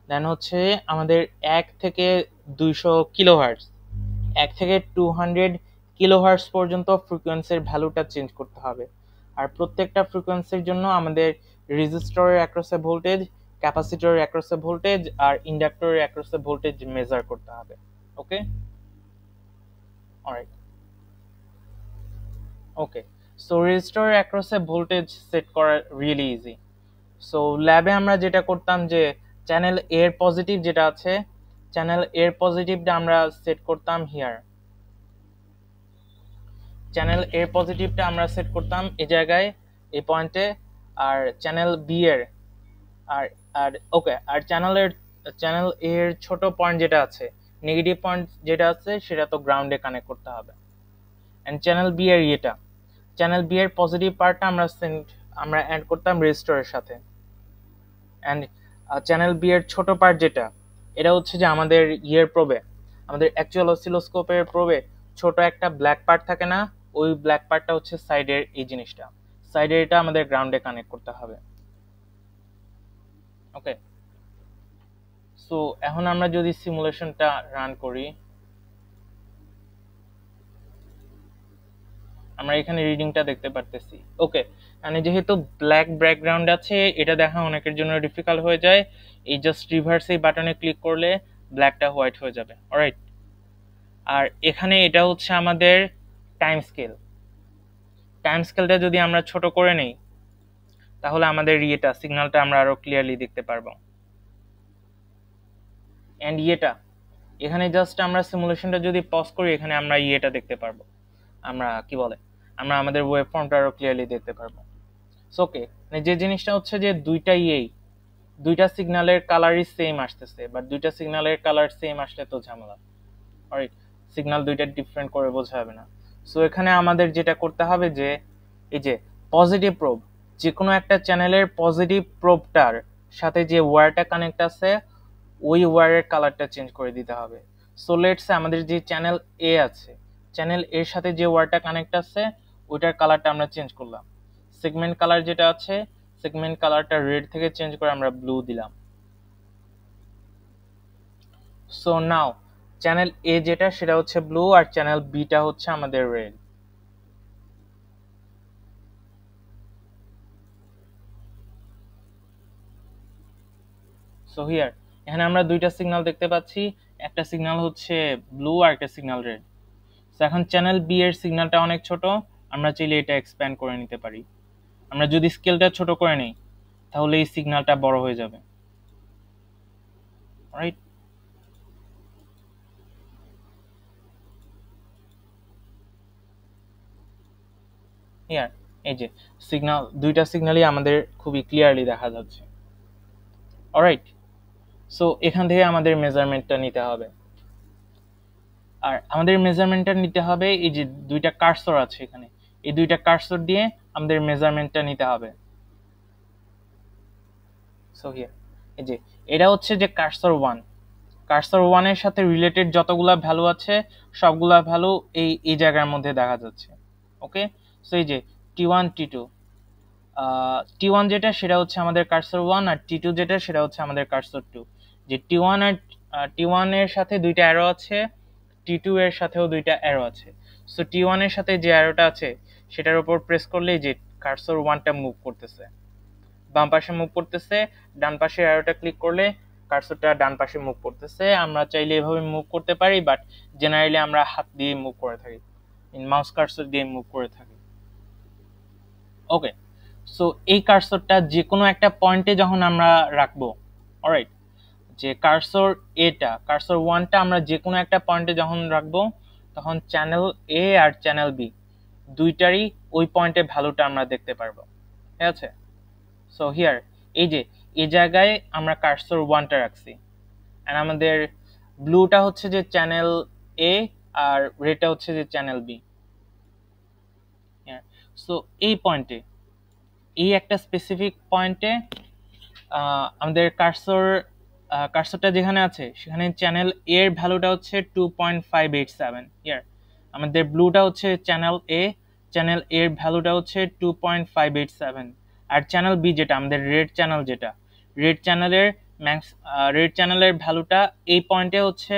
দেন হচ্ছে আমাদের 1 থেকে 200 কিলোহার্টজ, 1 থেকে 200 কিলোহার্টজ পর্যন্ত ফ্রিকোয়েন্সির ভ্যালুটা চেঞ্জ করতে হবে। আর প্রত্যেকটা ফ্রিকোয়েন্সির জন্য আমাদের রেজিস্টরের অ্যাক্রসে ভোল্টেজ, ক্যাপাসিটরের অ্যাক্রসে ভোল্টেজ আর ইন্ডাক্টরের অ্যাক্রসে ভোল্টেজ মেজার করতে হবে। ওকে, অলরাইট, ওকে। সো রেজিস্টরের অ্যাক্রসে ভোল্টেজ সেট করা রিয়েলি ইজি। সো ল্যাবে আমরা যেটা করতাম যে চ্যানেল এর পজিটিভ যেটা আছে, চ্যানেল এর পজিটিভটা আমরা সেট করতাম হিয়ার। চ্যানেল এর পজিটিভটা আমরা সেট করতাম এই জায়গায়, এই পয়েন্টে। আর চ্যানেল বি এর আর আর ওকে, আর চ্যানেল এর ছোট পয়েন্ট যেটা আছে, নেগেটিভ পয়েন্ট যেটা আছে, সেটা তো গ্রাউন্ডে কানেক্ট করতে হবে। এন্ড চ্যানেল বি এর ইয়েটা, চ্যানেল বি এর পজিটিভ পার্টটা আমরা অ্যাড করতাম রেজিস্টরের সাথে। এন্ড চ্যানেল বি এর ছোট পার্ট যেটা, এটা হচ্ছে যে আমাদের ইয়ের প্রবে, আমাদের অ্যাকচুয়াল অসিলোস্কোপের প্রবে ছোট একটা ব্ল্যাক পার্ট থাকে না, ওই ব্ল্যাক পার্টটা হচ্ছে সাইডের এই জিনিসটা, সাইডের এটা আমাদের গ্রাউন্ডে কানেক্ট করতে হবে। ওকে, সো এখন আমরা যদি সিমুলেশনটা রান করি, আমরা এখানে রিডিংটা দেখতে পারতেছি। ওকে, মানে যেহেতু ব্ল্যাক ব্যাকগ্রাউন্ড আছে, এটা দেখা অনেকের জন্য ডিফিকাল্ট হয়ে যায়। এই জাস্ট রিভার্স এই বাটনে ক্লিক করলে ব্ল্যাকটা হোয়াইট হয়ে যাবে। অলরাইট, আর এখানে এটা হচ্ছে আমাদের টাইম স্কেল। টাইম স্কেলটা যদি আমরা ছোট করে নেই তাহলে আমাদের ইয়েটা সিগন্যালটা আমরা আরো ক্লিয়ারলি দেখতে পারবো। এন্ড ইয়েটা এখানে জাস্ট আমরা সিমুলেশনটা যদি পজ করি, এখানে আমরা ইয়েটা দেখতে পারবো, আমরা কি বলে, আমরা আমাদের ওয়েব ফর্মটা আরো ক্লিয়ারলি দেখতে পারবো। সো ওকে, মানে যে জিনিসটা হচ্ছে যে দুইটা সিগন্যালের কালারই সেম আসতেছে, বাট দুইটা সিগন্যালের কালার সেম আসলে তো ঝামেলা। অলরাইট, সিগন্যাল দুইটা ডিফারেন্ট করে বোঝা যাবে না। সো এখানে আমাদের যেটা করতে হবে যে এই যে পজিটিভ প্রোব, যে কোনো একটা চ্যানেলের পজিটিভ প্রোবটার সাথে যে ওয়্যারটা কানেক্ট আছে ওই ওয়্যারের কালারটা চেঞ্জ করে দিতে হবে। সো লেটস আমাদের যে চ্যানেল এ আছে, চ্যানেল এর সাথে যে ওয়্যারটা কানেক্ট আছে ওইটার কালারটা আমরা চেঞ্জ করলাম। সেগমেন্ট কালার যেটা আছে, সেগমেন্ট কালারটা রেড থেকে চেঞ্জ করে আমরা ব্লু দিলাম। সো নাও চ্যানেল এ যেটা সেটা হচ্ছে ব্লু আর চ্যানেল বিটা হচ্ছে আমাদের রেড। সো হিয়ার এখানে আমরা দুইটা সিগন্যাল দেখতে পাচ্ছি, একটা সিগন্যাল হচ্ছে ব্লু আর একটা সিগন্যাল রেড। সো এখন চ্যানেল বি এর সিগন্যালটা অনেক ছোট, আমরা চাইলে এটা এক্সপ্যান্ড করে নিতে পারি। আমরা যদি স্কেলটা ছোট করে নিই তাহলে এই সিগন্যালটা বড় হয়ে যাবে। রাইট, হিয়ার এই যে সিগন্যাল, দুইটা সিগন্যালই আমাদের খুবই ক্লিয়ারলি দেখা যাচ্ছে। অলরাইট, সো এখান থেকে আমাদের মেজারমেন্টটা নিতে হবে। আর আমাদের মেজারমেন্টটা নিতে হবে এই যে দুইটা কার্সর আছে এখানে, এই দুইটা কার্সর দিয়ে আমাদের মেজারমেন্টটা নিতে হবে। সো হিয়ার এই যে এটা হচ্ছে যে কার্সর 1, কার্সর 1 এর সাথে রিলেটেড যতগুলা ভ্যালু আছে সবগুলা ভ্যালু এই জায়গার মধ্যে দেখা যাচ্ছে। ওকে, সো এই যে T1 T2, T1 যেটা সেটা হচ্ছে আমাদের কার্সর 1 আর T2 যেটা সেটা হচ্ছে আমাদের কার্সর 2। যে T1 আর T1 এর সাথে দুইটা অ্যারো আছে, T2 এর সাথেও দুইটা অ্যারো আছে। সো T1 এর সাথে যে অ্যারোটা আছে সেটার উপর প্রেস করলেই যে কার্সর 1টা মুভ করতেছে, বাম পাশে মুভ করতেছে, ডান পাশে অ্যারোটা ক্লিক করলে কার্সরটা ডান পাশে মুভ করতেছে। আমরা চাইলে এভাবে মুভ করতে পারি, বাট জেনারেলি আমরা হাত দিয়ে মুভ করে থাকি, মাউস কার্সর দিয়ে মুভ করে থাকি। ওকে, সো এই কার্সরটা যে কোনো একটা পয়েন্টে যখন আমরা রাখবো, অলরাইট, যে কার্সর এটা কার্সর 1টা আমরা যে কোনো একটা পয়েন্টে যখন রাখবো তখন চ্যানেল এ আর চ্যানেল বি দুইটারই ওই পয়েন্টে ভ্যালুটা আমরা দেখতে পারবো। ঠিক আছে, সো হিয়ার এই যে এই জায়গায় আমরা কার্সর 1টা রাখছি, এন্ড আমাদের ব্লুটা হচ্ছে যে চ্যানেল এ আর রেডটা হচ্ছে যে চ্যানেল বি। সো এই পয়েন্টে, এই একটা স্পেসিফিক পয়েন্টে আমাদের কার্সরটা যেখানে আছে সেখানে চ্যানেল এ এর ভ্যালুটা হচ্ছে 2.587। ইয়ার আমাদের ব্লুটা হচ্ছে চ্যানেল এ, চ্যানেল এ এর ভ্যালুটা হচ্ছে 2.587। আর চ্যানেল বি যেটা আমাদের রেড চ্যানেল, যেটা রেড চ্যানেলের ভ্যালুটা এই পয়েন্টে হচ্ছে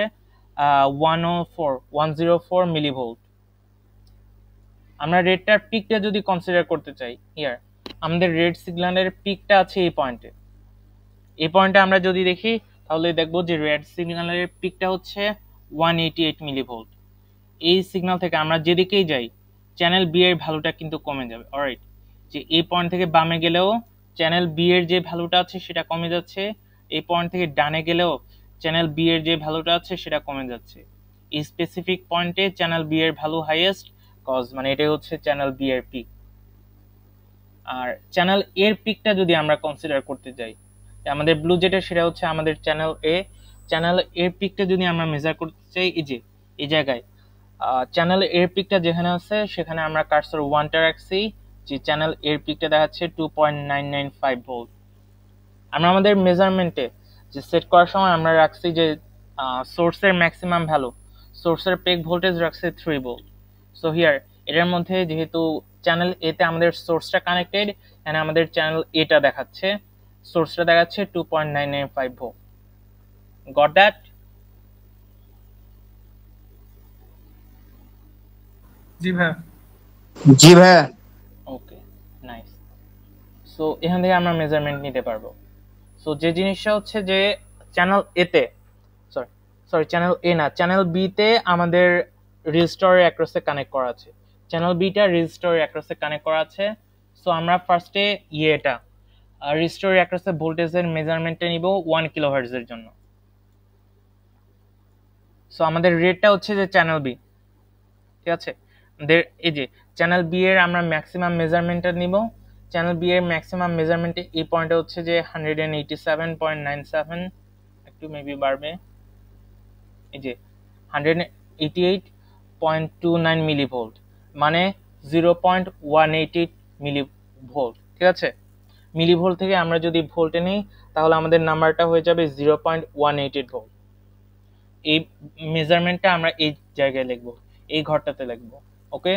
104 মিলিভোল্ট। আমরা রেডটার পিকটা যদি কনসিডার করতে চাই, ইয়ার আমাদের রেড সিগন্যালের পিকটা আছে এই পয়েন্টে। এই পয়েন্টে আমরা যদি দেখি তাহলে দেখবো যে রেড সিগন্যালের পিকটা হচ্ছে 188 মিলিভোল্ট। এই সিগন্যাল থেকে আমরা যেদিকেই যাই চ্যানেল বি এর ভ্যালুটা কিন্তু কমে যাবে। অলরাইট, যে এই পয়েন্ট থেকে বামে গেলেও চ্যানেল বি এর যে ভ্যালুটা আছে সেটা কমে যাচ্ছে, এই পয়েন্ট থেকে ডানে গেলেও চ্যানেল বি এর যে ভ্যালুটা আছে সেটা কমে যাচ্ছে। এই স্পেসিফিক পয়েন্টে চ্যানেল বি এর ভ্যালু হাইয়েস্ট, কজ মানে এটাই হচ্ছে চ্যানেল বি এর পিক। আর চ্যানেল এর পিকটা যদি আমরা কনসিডার করতে যাই, আমাদের ব্লু যেটা সেটা হচ্ছে আমাদের চ্যানেল এ, চ্যানেল এর পিকটা যদি আমরা মেজার করতে চাই এই যে এই জায়গায় চ্যানেল এর পিকটা যেখানে আছে সেখানে আমরা কার্সর 1টা রাখছি, যে চ্যানেল এর পিকটা দেখাচ্ছে 2.995 ভোল্ট। আমরা আমাদের মেজারমেন্টে যে সেট করার সময় আমরা রাখছি যে সোর্সের ম্যাক্সিমাম ভ্যালু, সোর্সের পেক ভোল্টেজ রাখছে 3 ভোল্ট। সো হিয়ার এটার মধ্যে যেহেতু চ্যানেল এতে আমাদের সোর্সটা কানেক্টেড, এখানে আমাদের চ্যানেল এটা দেখাচ্ছে, সোর্সটা দেখাচ্ছে 2.995 ভোল্ট। Goat that? জি ভাই। জি ভাইয়া। ওকে, নাইস। সো এখান থেকে আমরা মেজারমেন্ট নিতে পারবো। সো যে জিনিসটা হচ্ছে যে চ্যানেল এতে, সরি চ্যানেল এ না, চ্যানেল বি তে আমাদের রেজিস্টরের অ্যাক্রসে কানেক্ট করা আছে, চ্যানেল বিটা রেজিস্টরের অ্যাক্রসে কানেক্ট করা আছে। সো আমরা ফার্স্টে এটা রেজিস্টরের অ্যাক্রসে ভোল্টেজের মেজারমেন্টটা নিব 1 কিলোহার্টজ এর জন্য। সো আমাদের রেটটা হচ্ছে যে চ্যানেল বি, ঠিক আছে, আমাদের এই যে চ্যানেল বি এর আমরা ম্যাক্সিমাম মেজারমেন্টটা নিব, চ্যানেল বি এর ম্যাক্সিমাম মেজারমেন্টে এই পয়েন্টে হচ্ছে যে 187.97, একটু মেবি বাড়বে, এই যে 188.29 মিলিভোল্ট, মানে 0.188 মিলিভোল্ট। ঠিক আছে, মিলিভোল্ট থেকে আমরা যদি ভোল্টে নিই তাহলে আমাদের নাম্বারটা হয়ে যাবে 0.188 ভোল্ট। এই মেজারমেন্টটা আমরা এই জায়গায় লিখবো, এই ঘরটাতে লিখবো। ওকে,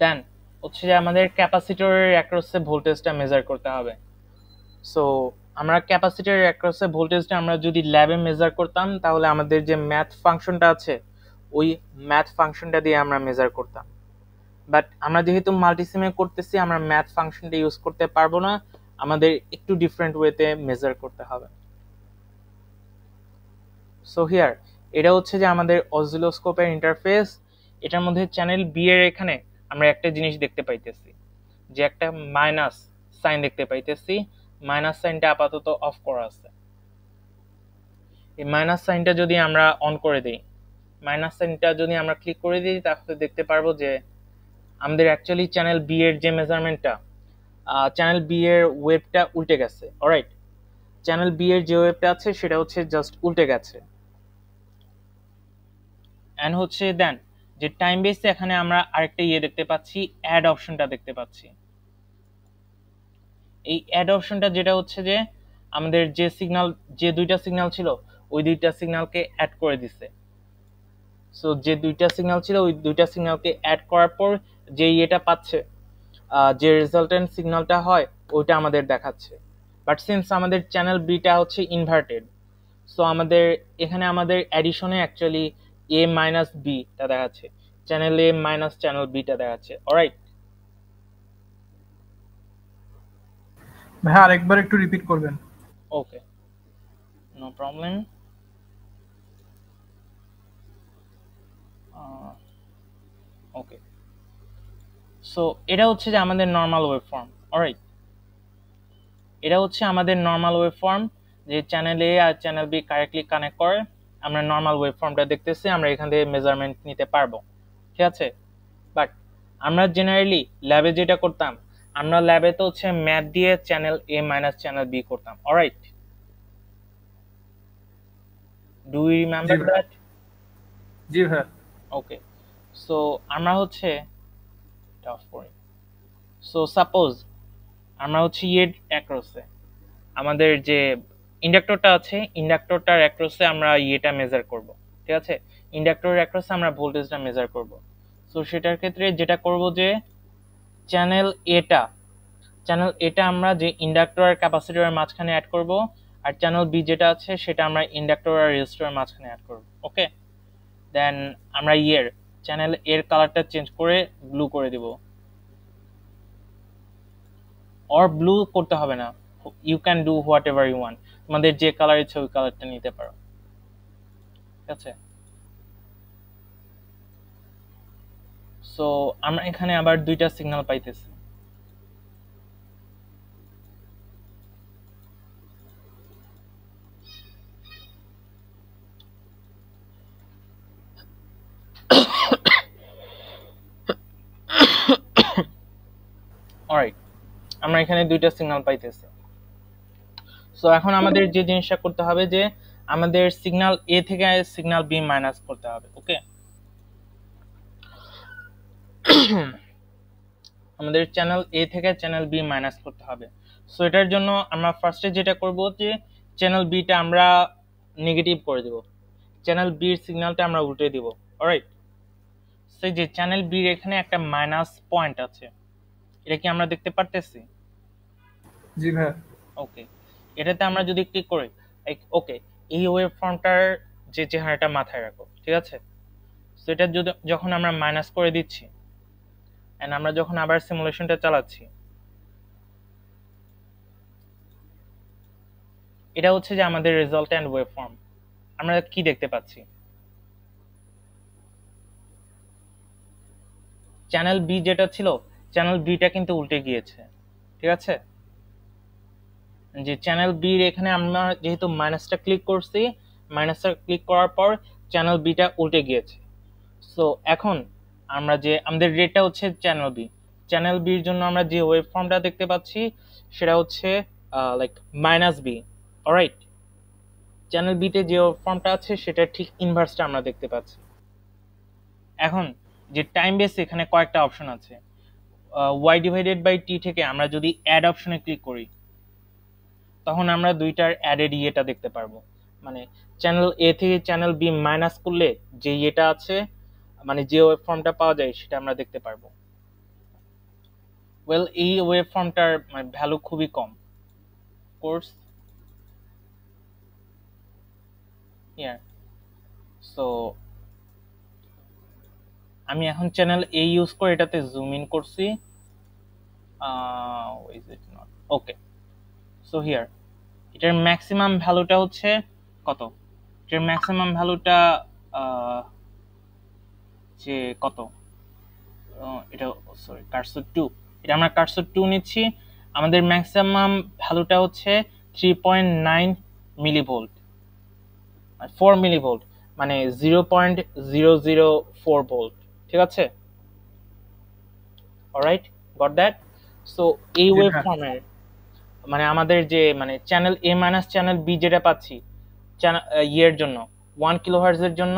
দেন হচ্ছে যে আমাদের ক্যাপাসিটরের অ্যাক্রসে ভোল্টেজটা মেজার করতে হবে। সো আমরা ক্যাপাসিটরের অ্যাক্রসে ভোল্টেজটা আমরা যদি ল্যাবে মেজার করতাম তাহলে আমাদের যে ম্যাথ ফাংশনটা আছে ওই ম্যাথ ফাংশনটা দিয়ে আমরা মেজার করতাম। বাট আমরা যেহেতু মাল্টিসিমে করতেছি আমরা ম্যাথ ফাংশনটা ইউজ করতে পারবো না, আমাদের একটু ডিফারেন্ট ওয়েতে মেজার করতে হবে। সো হিয়ার এটা হচ্ছে যে আমাদের অসিলোস্কোপের ইন্টারফেস। এটার মধ্যে চ্যানেল বি এর এখানে আমরা একটা জিনিস দেখতে পাইতেছি, যে একটা মাইনাস সাইন দেখতে পাইতেছি। মাইনাস সাইনটা আপাতত অফ করা আছে। এই মাইনাস সাইনটা যদি আমরা অন করে দিই, মাইনাস সাইনটা যদি আমরা ক্লিক করে দিই তাহলে দেখতে পারবো যে আমাদের অ্যাকচুয়ালি চ্যানেল বি এর যে মেজারমেন্টটা, চ্যানেল বি এর ওয়েভটা উল্টে গেছে। অলরাইট, চ্যানেল বি এর যে ওয়েভটা আছে সেটা হচ্ছে জাস্ট উল্টে গেছে। এন্ড হচ্ছে দেন যে টাইম বেসে এখানে আমরা আরেকটা দেখতে পাচ্ছি, অ্যাড অপশনটা দেখতে পাচ্ছি। এই অ্যাড অপশনটা যেটা হচ্ছে যে আমাদের যে সিগন্যাল, যে দুইটা সিগন্যাল ছিল ওই দুইটা সিগন্যালকে অ্যাড করে দিছে। সো যে দুইটা সিগন্যাল ছিল ওই দুইটা সিগন্যালকে অ্যাড করার পর যে এটা পাচ্ছে, যে রেজাল্টেন্ট সিগন্যালটা হয় ওইটা আমাদের দেখাচ্ছে। বাট সিন্স আমাদের চ্যানেল বিটা হচ্ছে ইনভার্টেড, সো আমাদের এখানে আমাদের অ্যাডিশনে অ্যাকচুয়ালি এ মাইনাস বিটা দেখাচ্ছে, channel A minus channel beta দেখাচ্ছে। অলরাইট, ভাই আরেকবার একটু রিপিট করবেন? ওকে, নো প্রবলেম। ওকে, সো এটা হচ্ছে যে আমাদের নর্মাল ওয়েভফর্ম। অলরাইট, এটা হচ্ছে আমাদের নর্মাল ওয়েভফর্ম, যে চ্যানেল এ আর চ্যানেল বি কারেক্টলি কানেক্ট করে আমরা নর্মাল ওয়েভফর্মটা দেখতেছি, আমরা এখান থেকে মেজারমেন্ট নিতে পারবো। ঠিক আছে, বাট আমরা জেনারেলি ল্যাবে যেটা করতাম, আমরা ল্যাবে তো হচ্ছে ম্যাথ দিয়ে channel A minus channel B করতাম। Alright, do you remember that? জি ভাই। ওকে, সো আমরা হচ্ছে টাফ করি। সো সাপোজ আমরা হচ্ছে অ্যাক্রসে আমাদের যে ইন্ডাক্টরটা আছে, ইন্ডাক্টরটার অ্যাক্রসে আমরা মেজার করব। ঠিক আছে, ইন্ডাক্টরের অ্যাক্রসে আমরা ভোল্টেজটা মেজার করব। সো সেটার ক্ষেত্রে যেটা করব যে চ্যানেল এটা আমরা যে ইন্ডাক্টর আর ক্যাপাসিটরের মাঝখানে অ্যাড করব, আর চ্যানেল বি যেটা আছে সেটা আমরা ইন্ডাক্টর আর রেজিস্টরের মাঝখানে অ্যাড করব। ওকে, দেন আমরা চ্যানেল এর কালারটা চেঞ্জ করে ব্লু করে দিব, অর ব্লু করতে হবে না, you can do whatever you want, তোমাদের যে কালার ইচ্ছে ওই কালারটা নিতে পারো। ঠিক আছে, সো আমরা এখানে আবার দুইটা সিগন্যাল পাইতেছি। অলরাইট, আমরা এখানে দুইটা সিগন্যাল পাইতেছি। সো এখন আমাদের যে জিনিসটা করতে হবে যে আমাদের সিগন্যাল এ থেকে সিগন্যাল বি মাইনাস করতে হবে। ওকে, আমাদের চ্যানেল এ থেকে চ্যানেল বি মাইনাস করতে হবে। সো এটার জন্য আমরা ফার্স্টে যেটা করব যে চ্যানেল বিটা আমরা নেগেটিভ করে দেব, চ্যানেল বির সিগন্যালটা আমরা উল্টে দিব। অলরাইট, সেই যে চ্যানেল বির এখানে একটা মাইনাস পয়েন্ট আছে, এটা কি আমরা দেখতে পারতেছি? জি ভাই। ওকে, এটাতে আমরা যদি ক্লিক করি, ওকে, এই ওয়েভ ফর্মটার যে চেহারাটা মাথায় রাখো। ঠিক আছে, সো এটা যখন আমরা মাইনাস করে দিচ্ছি এন্ড আমরা যখন আবার সিমুলেশনটা চালাচ্ছি, এটা হচ্ছে যে আমাদের রেজাল্টেন্ট ওয়েভ ফর্ম। আমরা কি দেখতে পাচ্ছি? চ্যানেল বি যেটা ছিল, চ্যানেল বিটা কিন্তু উল্টে গিয়েছে। ঠিক আছে, যে চ্যানেল বির এখানে আমরা যেহেতু মাইনাসটা ক্লিক করছি, মাইনাসটা ক্লিক করার পর চ্যানেল বিটা উল্টে গিয়েছে। সো এখন আমরা যে আমাদের রেটটা হচ্ছে চ্যানেল বি। চ্যানেল বির জন্য আমরা যে ওয়েভ ফর্মটা দেখতে পাচ্ছি সেটা হচ্ছে like minus B. Alright, channel বিতে যে ওয়েভ ফর্মটা আছে সেটা ঠিক ইনভার্সটা আমরা দেখতে পাচ্ছি। এখন যে টাইম বেস, এখানে কয়েকটা অপশন আছে। y ডিভাইডেড বাই টি থেকে আমরা যদি অ্যাড অপশনে ক্লিক করি তখন আমরা দুইটার অ্যাডেড ইয়েটা দেখতে পারবো। মানে চ্যানেল এ থেকে চ্যানেল বি মাইনাস করলে যে ইয়েটা আছে, মানে যে ওয়েভ ফর্মটা পাওয়া যায় সেটা আমরা দেখতে পারবো। ওয়েল, এই ওয়েভ ফর্মটার মানে ভ্যালু খুবই কম। Course here. সো আমি এখন চ্যানেল এ ইউজ করে এটাতে জুম ইন করছি। Is it not okay? So here এটার ম্যাক্সিমাম ভ্যালুটা হচ্ছে কত? এটার ম্যাক্সিমাম ভ্যালুটা যে কত, এটা সরি কার্সর 2, এটা আমরা কার্সর 2 নিচ্ছি। আমাদের ম্যাক্সিমাম ভ্যালুটা হচ্ছে 3.9 মিলিভোল্ট, 4 মিলিভোল্ট, মানে 0.004 ভোল্ট। ঠিক আছে? Alright, goat that? সো এই ওয়েভ ফর্মের মানে আমাদের যে মানে channel A minus channel B যেটা পাচ্ছি ইয়ের জন্য 1 কিলোহার্টজ এর জন্য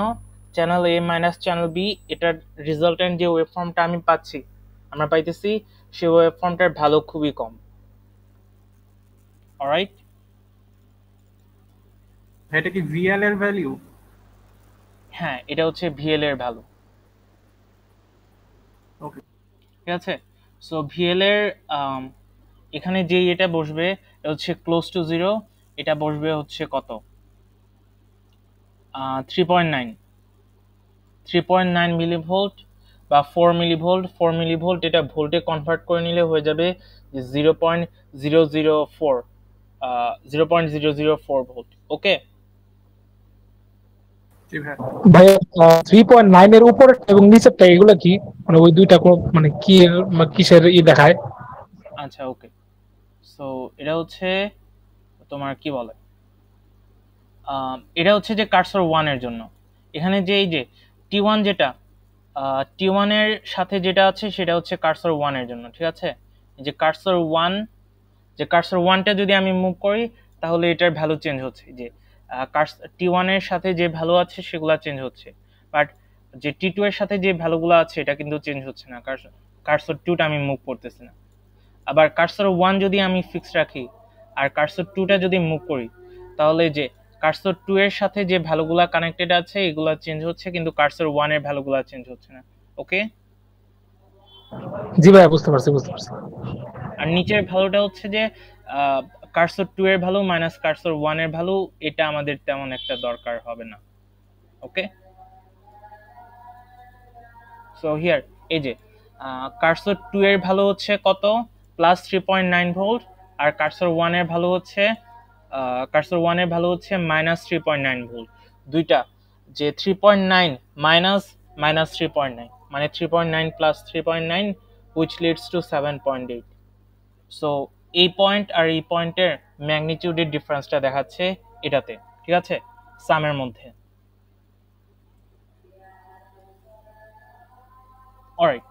channel A minus channel B, এটার রিজাল্টেন্ট যে ওয়েভ ফর্মটা আমি পাচ্ছি, আমরা পাইতেছি সেই ওয়েভ ফর্মটার ভ্যালু খুবই কম। অলরাইট, এটা কি ভিএল এর ভ্যালু? হ্যাঁ, এটা হচ্ছে ভিএল এর ভ্যালু। ওকে, ঠিক আছে? সো ভিএল এর এখানে যে এটা বসবে এটা হচ্ছে ক্লোজ টু জিরো, এটা বসবে হচ্ছে কত? 3.9 মিলিভোল্ট বা 4 মিলিভোল্ট। 4 মিলিভোল্ট এটা ভোল্টে কনভার্ট করে নিলে হয়ে যাবে 0.004 ভোল্ট। ওকে জি ভাই। ভাই 3.9 এর উপরে এবং নিচেরটা এগুলো কি, মানে ওই দুইটা মানে কি কিসের দেখায়? আচ্ছা, ওকে। সো এটা হচ্ছে তোমার কি বলে, এটা হচ্ছে যে কার্সর 1 এর জন্য। এখানে যে এই যে T1 যেটা T1 এর সাথে যেটা আছে সেটা হচ্ছে কার্সর 1 এর জন্য। ঠিক আছে? যে কার্সর 1, যে কার্সর 1টা যদি আমি মুভ করি তাহলে এটার ভ্যালু চেঞ্জ হচ্ছে। যে T1 এর সাথে যে ভ্যালু আছে সেগুলো চেঞ্জ হচ্ছে, বাট যে T2 এর সাথে যে ভ্যালুগুলো আছে এটা কিন্তু চেঞ্জ হচ্ছে না। কার্সর 2টা আমি মুভ করতেছি না। আবার কার্সর 1 যদি আমি ফিক্স রাখি আর কার্সর 2টা যদি মুভ করি তাহলে যে কার্সর 2 এর সাথে যে ভ্যালুগুলো কানেক্টেড আছে এগুলো চেঞ্জ হচ্ছে, কিন্তু কার্সর 1 এর ভ্যালুগুলো চেঞ্জ হচ্ছে না। ওকে? জি ভাই, বুঝতে পারছি। আর নিচের ভ্যালুটা হচ্ছে যে কার্সর 2 এর ভ্যালু মাইনাস কার্সর 1 এর ভ্যালু, এটা আমাদের তেমন একটা দরকার হবে না। ওকে? সো হিয়ার এই যে কার্সর 2 এর ভ্যালু হচ্ছে কত? প্লাস 3.9 ভোল্ট, আর কার্সর 1 এর ভ্যালু হচ্ছে মাইনাস 3.9 ভোল্ট। দুইটা যে 3.9 মাইনাস 3.9 মানে 3.9 plus 3.9 which leads to 7.8। So এই পয়েন্ট আর এই পয়েন্টের ম্যাগনিটিউডের ডিফারেন্সটা দেখাচ্ছে এটাতে। ঠিক আছে? সামের মধ্যে। অলরাইট,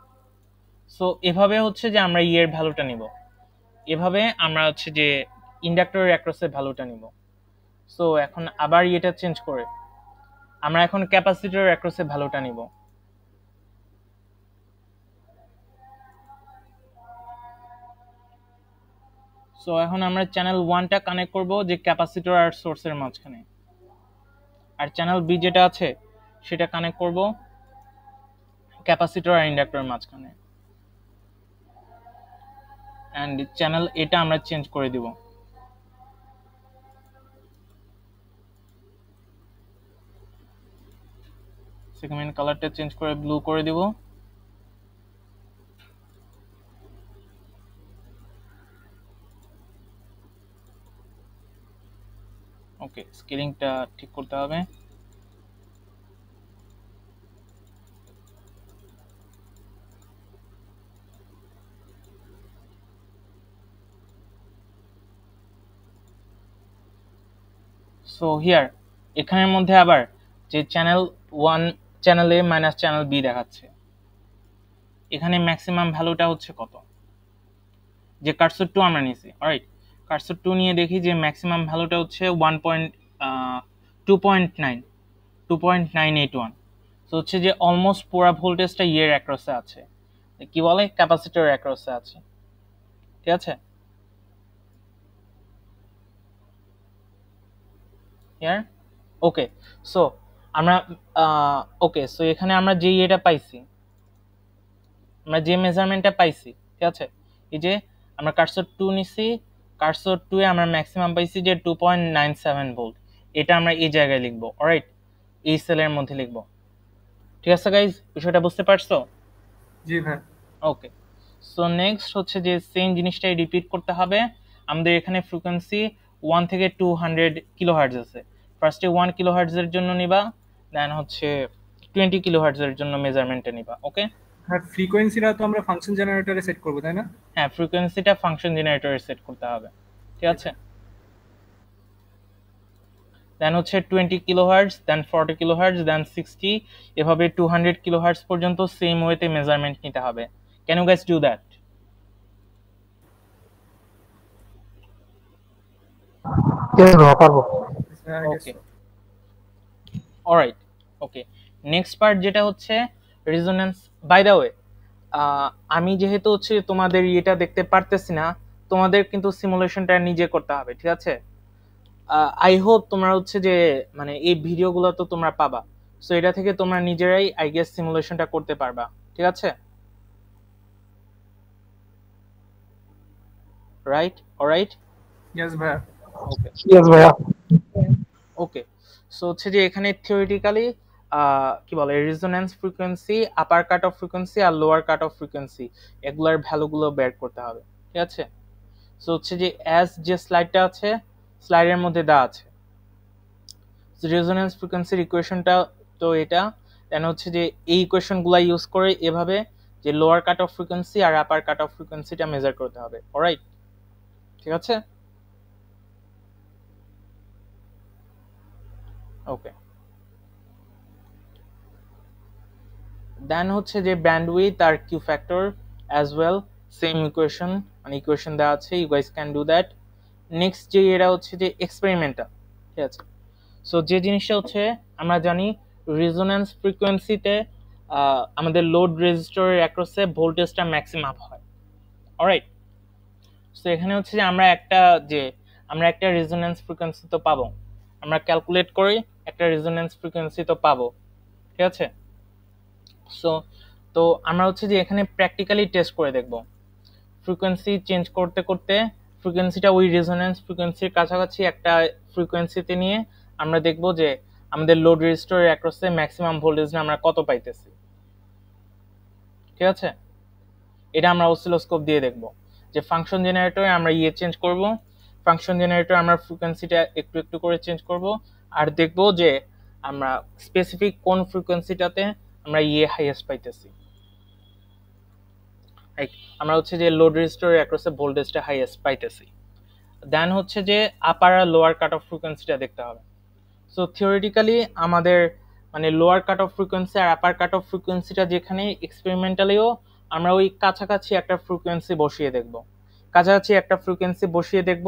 সো এভাবে হচ্ছে যে আমরা ইয়ের ভ্যালুটা নিব, এভাবে আমরা হচ্ছে যে ইন্ডাক্টরের অ্যাক্রসের ভ্যালুটা নিব। সো এখন আবার ইয়েটা চেঞ্জ করে আমরা এখন ক্যাপাসিটরের অ্যাক্রসের ভ্যালুটা নিব। সো এখন আমরা চ্যানেল 1টা কানেক্ট করব যে ক্যাপাসিটর আর সোর্সের মাঝখানে, আর চ্যানেল বি যেটা আছে সেটা কানেক্ট করব ক্যাপাসিটর আর ইন্ডাক্টরের মাঝখানে, এন্ড চ্যানেল এটা আমরা চেঞ্জ করে দিব। সেগমেন্ট কালারটা চেঞ্জ করে ব্লু করে দিব। ওকে, স্কেলিংটা ঠিক করতে হবে। সো হিয়ার এখানের মধ্যে আবার যে channel 1 channel A minus channel B দেখাচ্ছে, এখানে ম্যাক্সিমাম ভ্যালুটা হচ্ছে কত, যে কার্সর 2 আমরা নিয়েছি। অলরাইট, কার্সর 2 নিয়ে দেখি যে ম্যাক্সিমাম ভ্যালুটা হচ্ছে 2.981। তো হচ্ছে যে অলমোস্ট পুরো ভোল্টেজটা ইয়ের অ্যাক্রসে আছে, কি বলে ক্যাপাসিটর অ্যাক্রসে আছে, ঠিক আছে। ইয়ার ওকে। সো আমরা ওকে, সো এখানে আমরা যে ইয়েটা পাইছি, আমরা যে মেজারমেন্টটা পাইছি, ঠিক আছে, এই যে আমরা কার্সর 2 নিছি, কার্সর 2 এ আমরা ম্যাক্সিমাম পাইছি যে 2.97 ভোল্ট। এটা আমরা এই জায়গায় লিখবো, অলরাইট, এই সেলের মধ্যে লিখবো। ঠিক আছে গাইজ, বিষয়টা বুঝতে পারছো? জি ভাই। ওকে, সো নেক্সট হচ্ছে যে সেম জিনিসটাই রিপিট করতে হবে। আমাদের এখানে ফ্রিকোয়েন্সি 1 থেকে 200 কিলোহার্টজ আছে। ফার্স্টে 1 কিলোহার্টজ এর জন্য নিবা, দেন হচ্ছে 20 কিলোহার্টজ এর জন্য মেজারমেন্টটা নিবা। ওকে, আর ফ্রিকোয়েন্সিটা তো আমরা ফাংশন জেনারেটরে সেট করব, তাই না? হ্যাঁ, ফ্রিকোয়েন্সিটা ফাংশন জেনারেটরে সেট করতে হবে, ঠিক আছে। দেন হচ্ছে 20 কিলোহার্টজ, দেন 40 কিলোহার্টজ, দেন 60, এভাবে 200 কিলোহার্টজ পর্যন্ত সেম ওয়েতে মেজারমেন্ট নিতে হবে। Can you guys do that? Yes, bro, পারবো। Okay, alright, okay. Next part যেটা হচ্ছে রেজোন্যান্স। বাই দ্য ওয়ে, আমি যেহেতু হচ্ছে তোমাদের এটা দেখতে পারতেছি না, তোমাদের কিন্তু সিমুলেশনটা নিজে করতে হবে, ঠিক আছে। আই হোপ তোমরা হচ্ছে যে মানে এই ভিডিওগুলো তো তোমরা পাবা, সো এটা থেকে তোমরা নিজেরাই আই গেস সিমুলেশনটা করতে পারবা, ঠিক আছে, রাইট? অলরাইট, ইয়েস ভাই। ওকে, Yes, ভাইয়া। ওকে। সো হচ্ছে যে এখানে থিওরিটিক্যালি কি বলে রেজোন্যান্স ফ্রিকোয়েন্সি, আপার কাট অফ ফ্রিকোয়েন্সি আর লোয়ার কাট অফ ফ্রিকোয়েন্সি, এগুলার ভ্যালুগুলো বের করতে হবে, ঠিক আছে। সো হচ্ছে যে অ্যাজ যে স্লাইডটা আছে, স্লাইডের মধ্যে দেওয়া আছে রেজোন্যান্স ফ্রিকোয়েন্সির ইকুয়েশনটা, তো এটা দেন হচ্ছে যে এই ইকুয়েশনগুলো ইউজ করে এভাবে যে লোয়ার কাট অফ ফ্রিকোয়েন্সি আর আপার কাট অফ ফ্রিকোয়েন্সিটা মেজার করতে হবে, অলরাইট, ঠিক আছে। ওকে, দেন হচ্ছে যে ব্যান্ডউইথ আর Q factor as well, same equation, মানে ইকুয়েশন দেওয়া আছে, you guys can do that. Next যে এটা হচ্ছে যে এক্সপেরিমেন্টাল, ঠিক আছে। সো যে জিনিসটা হচ্ছে আমরা জানি রেজোন্যান্স ফ্রিকোয়েন্সিতে আমাদের লোড রেজিস্টরের অ্যাক্রসে ভোল্টেজটা ম্যাক্সিমাম হয়, অলরাইট। সো এখানে হচ্ছে যে আমরা একটা রেজোন্যান্স ফ্রিকোয়েন্সি তো পাবো, আমরা ক্যালকুলেট করি একটা রেজোন্যান্স ফ্রিকোয়েন্সি তো পাবো, ঠিক আছে। সো তো আমরা হচ্ছে যে এখানে প্র্যাকটিক্যালি টেস্ট করে দেখব, ফ্রিকোয়েন্সি চেঞ্জ করতে করতে ফ্রিকোয়েন্সিটা ওই রেজোন্যান্স ফ্রিকোয়েন্সির কাছাকাছি একটা ফ্রিকোয়েন্সিতে নিয়ে আমরা দেখব যে আমাদের লোড রেজিস্টরের অ্যাক্রসে ম্যাক্সিমাম ভোল্টেজটা আমরা কত পাইতেছি, ঠিক আছে। এটা আমরা অসিলোস্কোপ দিয়ে দেখব যে ফাংশন জেনারেটরে আমরা চেঞ্জ করব, ফাংশন জেনারেটরে আমরা ফ্রিকোয়েন্সিটা একটু একটু করে চেঞ্জ করব, আর দেখব যে আমরা স্পেসিফিক কোন ফ্রিকোয়েন্সিটাতে আমরা হাইয়েস্ট পাইতেছি। আমরা হচ্ছে যে লোড রেজিস্টরের অ্যাক্রসে ভোল্টেজটা হাইয়েস্ট পাইতেছি। দেন হচ্ছে যে আপার আর লোয়ার কাট অফ ফ্রিকোয়েন্সিটা দেখতে হবে। সো থিওরিটিক্যালি আমাদের মানে লোয়ার কাট অফ ফ্রিকোয়েন্সি আর আপার কাট অফ ফ্রিকোয়েন্সিটা যেখানে, এক্সপেরিমেন্টালিও আমরা ওই কাছাকাছি একটা ফ্রিকোয়েন্সি বসিয়ে দেখব,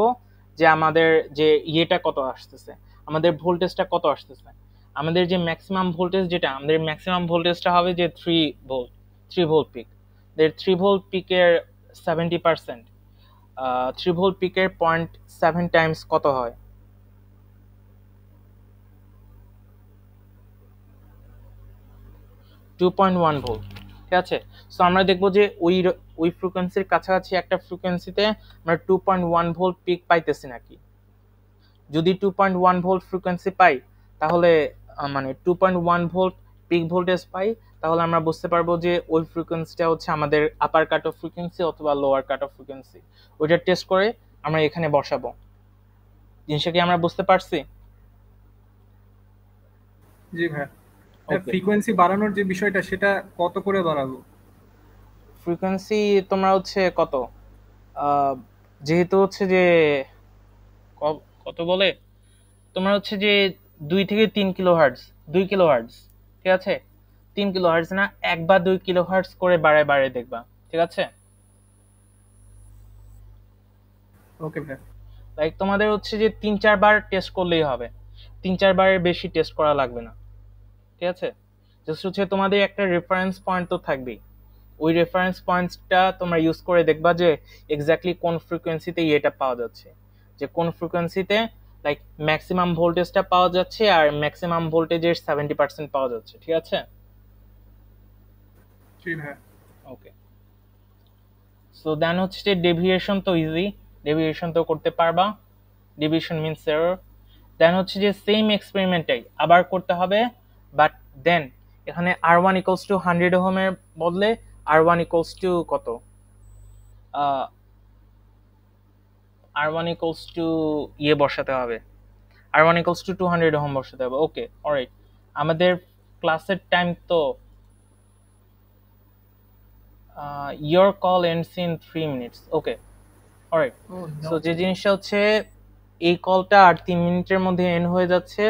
যে আমাদের যে কত আসতেছে, আমাদের ভোল্টেজটা কত আসতেছে। আমাদের যে ম্যাক্সিমাম ভোল্টেজ, যেটা আমাদের ম্যাক্সিমাম ভোল্টেজটা হবে যে 3 ভোল্ট পিক, 3 ভোল্ট পিকের 70%, 3 ভোল্ট পিকের 0.7 টাইমস কত হয়, 2.1 ভোল্ট, ঠিক আছে। সো আমরা দেখবো যে ওই ফ্রিকোয়েন্সির কাছাকাছি একটা ফ্রিকোয়েন্সিতে আমরা 2.1 ভোল্ট পিক পাইতেছি নাকি। যদি 2.1 ভোল্ট ফ্রিকোয়েন্সি পাই, তাহলে মানে 2.1 ভোল্ট পিক ভোল্টেজ পাই, তাহলে আমরা বুঝতে পারবো যে ওই ফ্রিকোয়েন্সিটা হচ্ছে আমাদের আপার কাট অফ ফ্রিকোয়েন্সি অথবা লোয়ার কাট অফ ফ্রিকোয়েন্সি। ওইটা টেস্ট করে আমরা এখানে বসাবো। জিনিসটা কি আমরা বুঝতে পারছি? জি ভাই। ফ্রিকোয়েন্সি বাড়ানোর যে বিষয়টা, সেটা কত করে বাড়াবো? ফ্রিকোয়েন্সি তোমরা হচ্ছে কত, যেহেতু হচ্ছে যে কত বলে, তোমরা হচ্ছে যে 2 থেকে 3 কিলোহার্টজ, 2 কিলোহার্টজ, ঠিক আছে। 3 কিলোহার্টজ না, 1 বা 2 কিলোহার্টজ করে বাড়ায় বাড়ায় দেখবা, ঠিক আছে? ওকে ভাই। লাইক তোমাদের হচ্ছে যে 3-4 বার টেস্ট করলেই হবে, 3-4 বারের বেশি টেস্ট করা লাগবে না, ঠিক আছে? জাস্ট হচ্ছে তোমাদের একটা রেফারেন্স পয়েন্ট তো থাকবেই, ওই রেফারেন্স পয়েন্টসটা তোমরা ইউজ করে দেখবা যে এক্স্যাক্টলি কোন ফ্রিকোয়েন্সিতে এটা পাওয়া যাচ্ছে, যে কোন ফ্রিকোয়েন্সিতে লাইক ম্যাক্সিমাম ভোল্টেজটা পাওয়া যাচ্ছে আর ম্যাক্সিমাম ভোল্টেজের 70% পাওয়া যাচ্ছে, ঠিক আছে? জি ভাই। ওকে, সো দেন হচ্ছে যে ডেভিয়েশন তো ইজি, ডেভিয়েশন তো করতে পারবা, ডেভিয়েশন মিনস এরর। দেন হচ্ছে যে সেম এক্সপেরিমেন্টটাই আবার করতে হবে, বাট দেন এখানে R1 ইকুয়ালস টু 100 ওহমের বদলে R1 ইকুয়ালস টু কত, R1 ইকুয়ালস টু ইয়ে বসাতে হবে, R1 ইকুয়ালস টু 200 ওহম বসাতে হবে। ওকে, অলরাইট, আমাদের ক্লাসের টাইম তো your call ends in 3 minutes. Okay, alright, so যে জিনিসটা হচ্ছে এই কলটা আর 3 মিনিটের মধ্যে এন্ড হয়ে যাচ্ছে,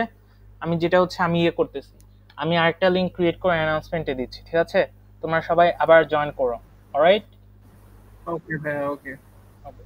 আমি যেটা হচ্ছে আমি ইয়ে করতেছি, আমি আরেকটা লিংক ক্রিয়েট করে অ্যানাউন্সমেন্টে দিচ্ছি, ঠিক আছে? তোমরা সবাই আবার জয়েন করো, অলরাইট? ওকে ভাই, ওকে। ওকে।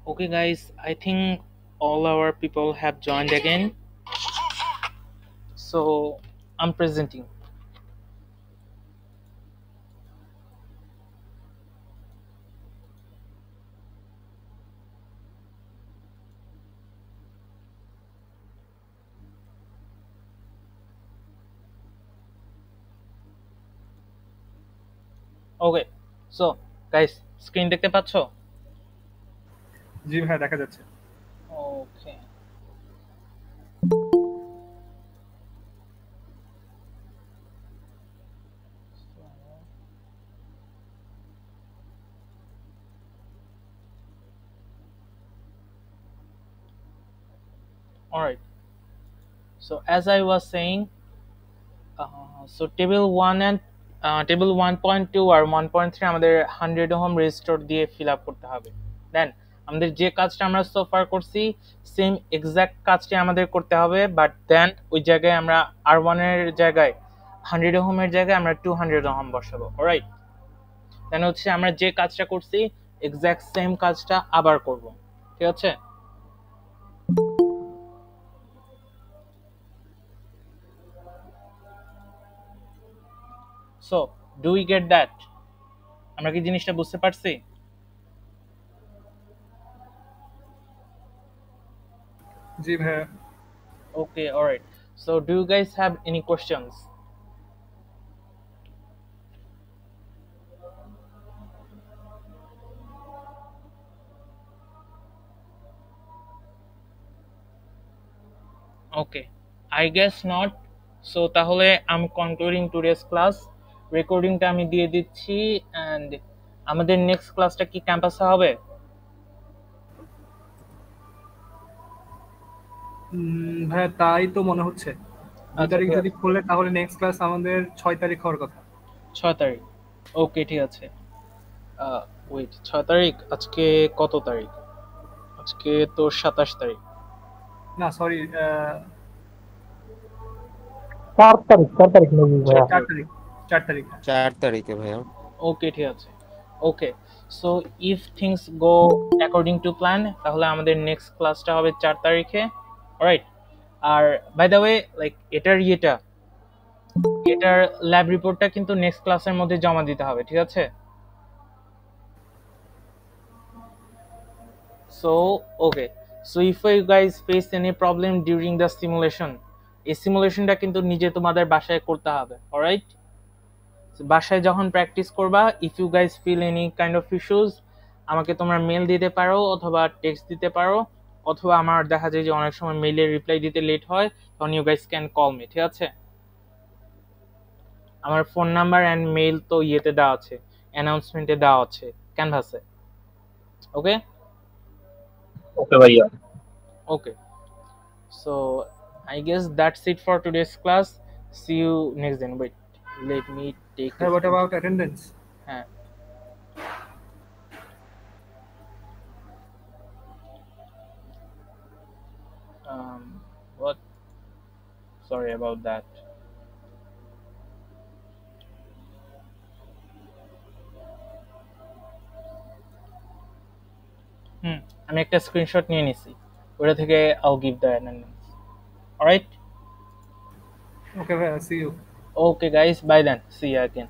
Okay, guys, I think all our people have joined again. So I'm presenting. Okay, so guys, screen দেখতে পাচ্ছো? জি ভাইয়া দেখা যাচ্ছে। Okay. All right. So as I was saying, so table 1 and table 1.2 আর 1.3 আমাদের 100 ohm resistor দিয়ে fill up করতে হবে। দেন আমাদের যে কাজটা আমরা সো ফার করছি সেম এক্সাক্ট কাজটি আমাদের করতে হবে, বাট দেন ওই জায়গায় আমরা R1 এর জায়গায় 100 ওহমের জায়গায় আমরা 200 ওহম বসাবো। অলরাইট, দেন হচ্ছে আমরা যে কাজটা করছি এক্সাক্ট সেম কাজটা আবার করব। ঠিক আছে? So do we get that? আমরা কি জিনিসটা বুঝতে পারছি? জি ভাইয়া। Okay, all right. So do you guys have any questions? Okay, I guess not. So তাহলে I'm concluding today's class. রেকর্ডিংটা আমি দিয়ে দিচ্ছি, and আমাদের নেক্সট ক্লাসটা কি ক্যাম্পাসে হবে? ভাইয়া তাই তো মনে হচ্ছে। 2 তারিখ আচ্ছা, যদি খোলে তাহলে নেক্সট ক্লাস আমাদের 6 তারিখ হওয়ার কথা। 6 তারিখ। ওকে, ঠিক আছে। ওয়েট, 6 তারিখ? আজকে কত তারিখ? আজকে তো 27 তারিখ। না সরি, 4 তারিখ নেবি ভাইয়া। 4 তারিখ 4 তারিখ। 4 তারিখে ভাইয়া। ওকে, ঠিক আছে। Okay, so if things go according to plan তাহলে আমাদের নেক্সট ক্লাসটা হবে 4 তারিখে। অলরাইট, আর বাই দ্য ওয়ে লাইক এটার ল্যাব রিপোর্টটা কিন্তু নেক্সট ক্লাসের মধ্যে জমা দিতে হবে, ঠিক আছে? So okay, so if you guys face any problem during the simulation, এই সিমুলেশনটা কিন্তু নিজে তোমাদের বাসায় করতে হবে। অলরাইট, বাসায় যখন প্র্যাকটিস করবা, if you guys feel any kind of issues, আমাকে তোমরা মেল দিতে পারো অথবা টেক্সট দিতে পারো, অথবা আমার দেখা যায় যে অনেক সময় মেইলের রিপ্লাই দিতে লেট হয়, তখন you guys can call me. ঠিক আছে? আমার ফোন নাম্বার অ্যান্ড মেইল তো ইয়েতে দেওয়া আছে, অ্যানাউন্সমেন্টে দেওয়া আছে ক্যানভাসে। ওকে ওকে ভাইয়া। Okay, so I guess that's it for today's class. See you next দিন। Wait, let me take what about attendance? হ্যাঁ, what? Sorry about that. আমি একটা স্ক্রিনশট নিয়ে নিছি, ওটা থেকে I'll give the attendance. All right? Okay ভাইয়া, see you. Okay guys, bye then, see you again.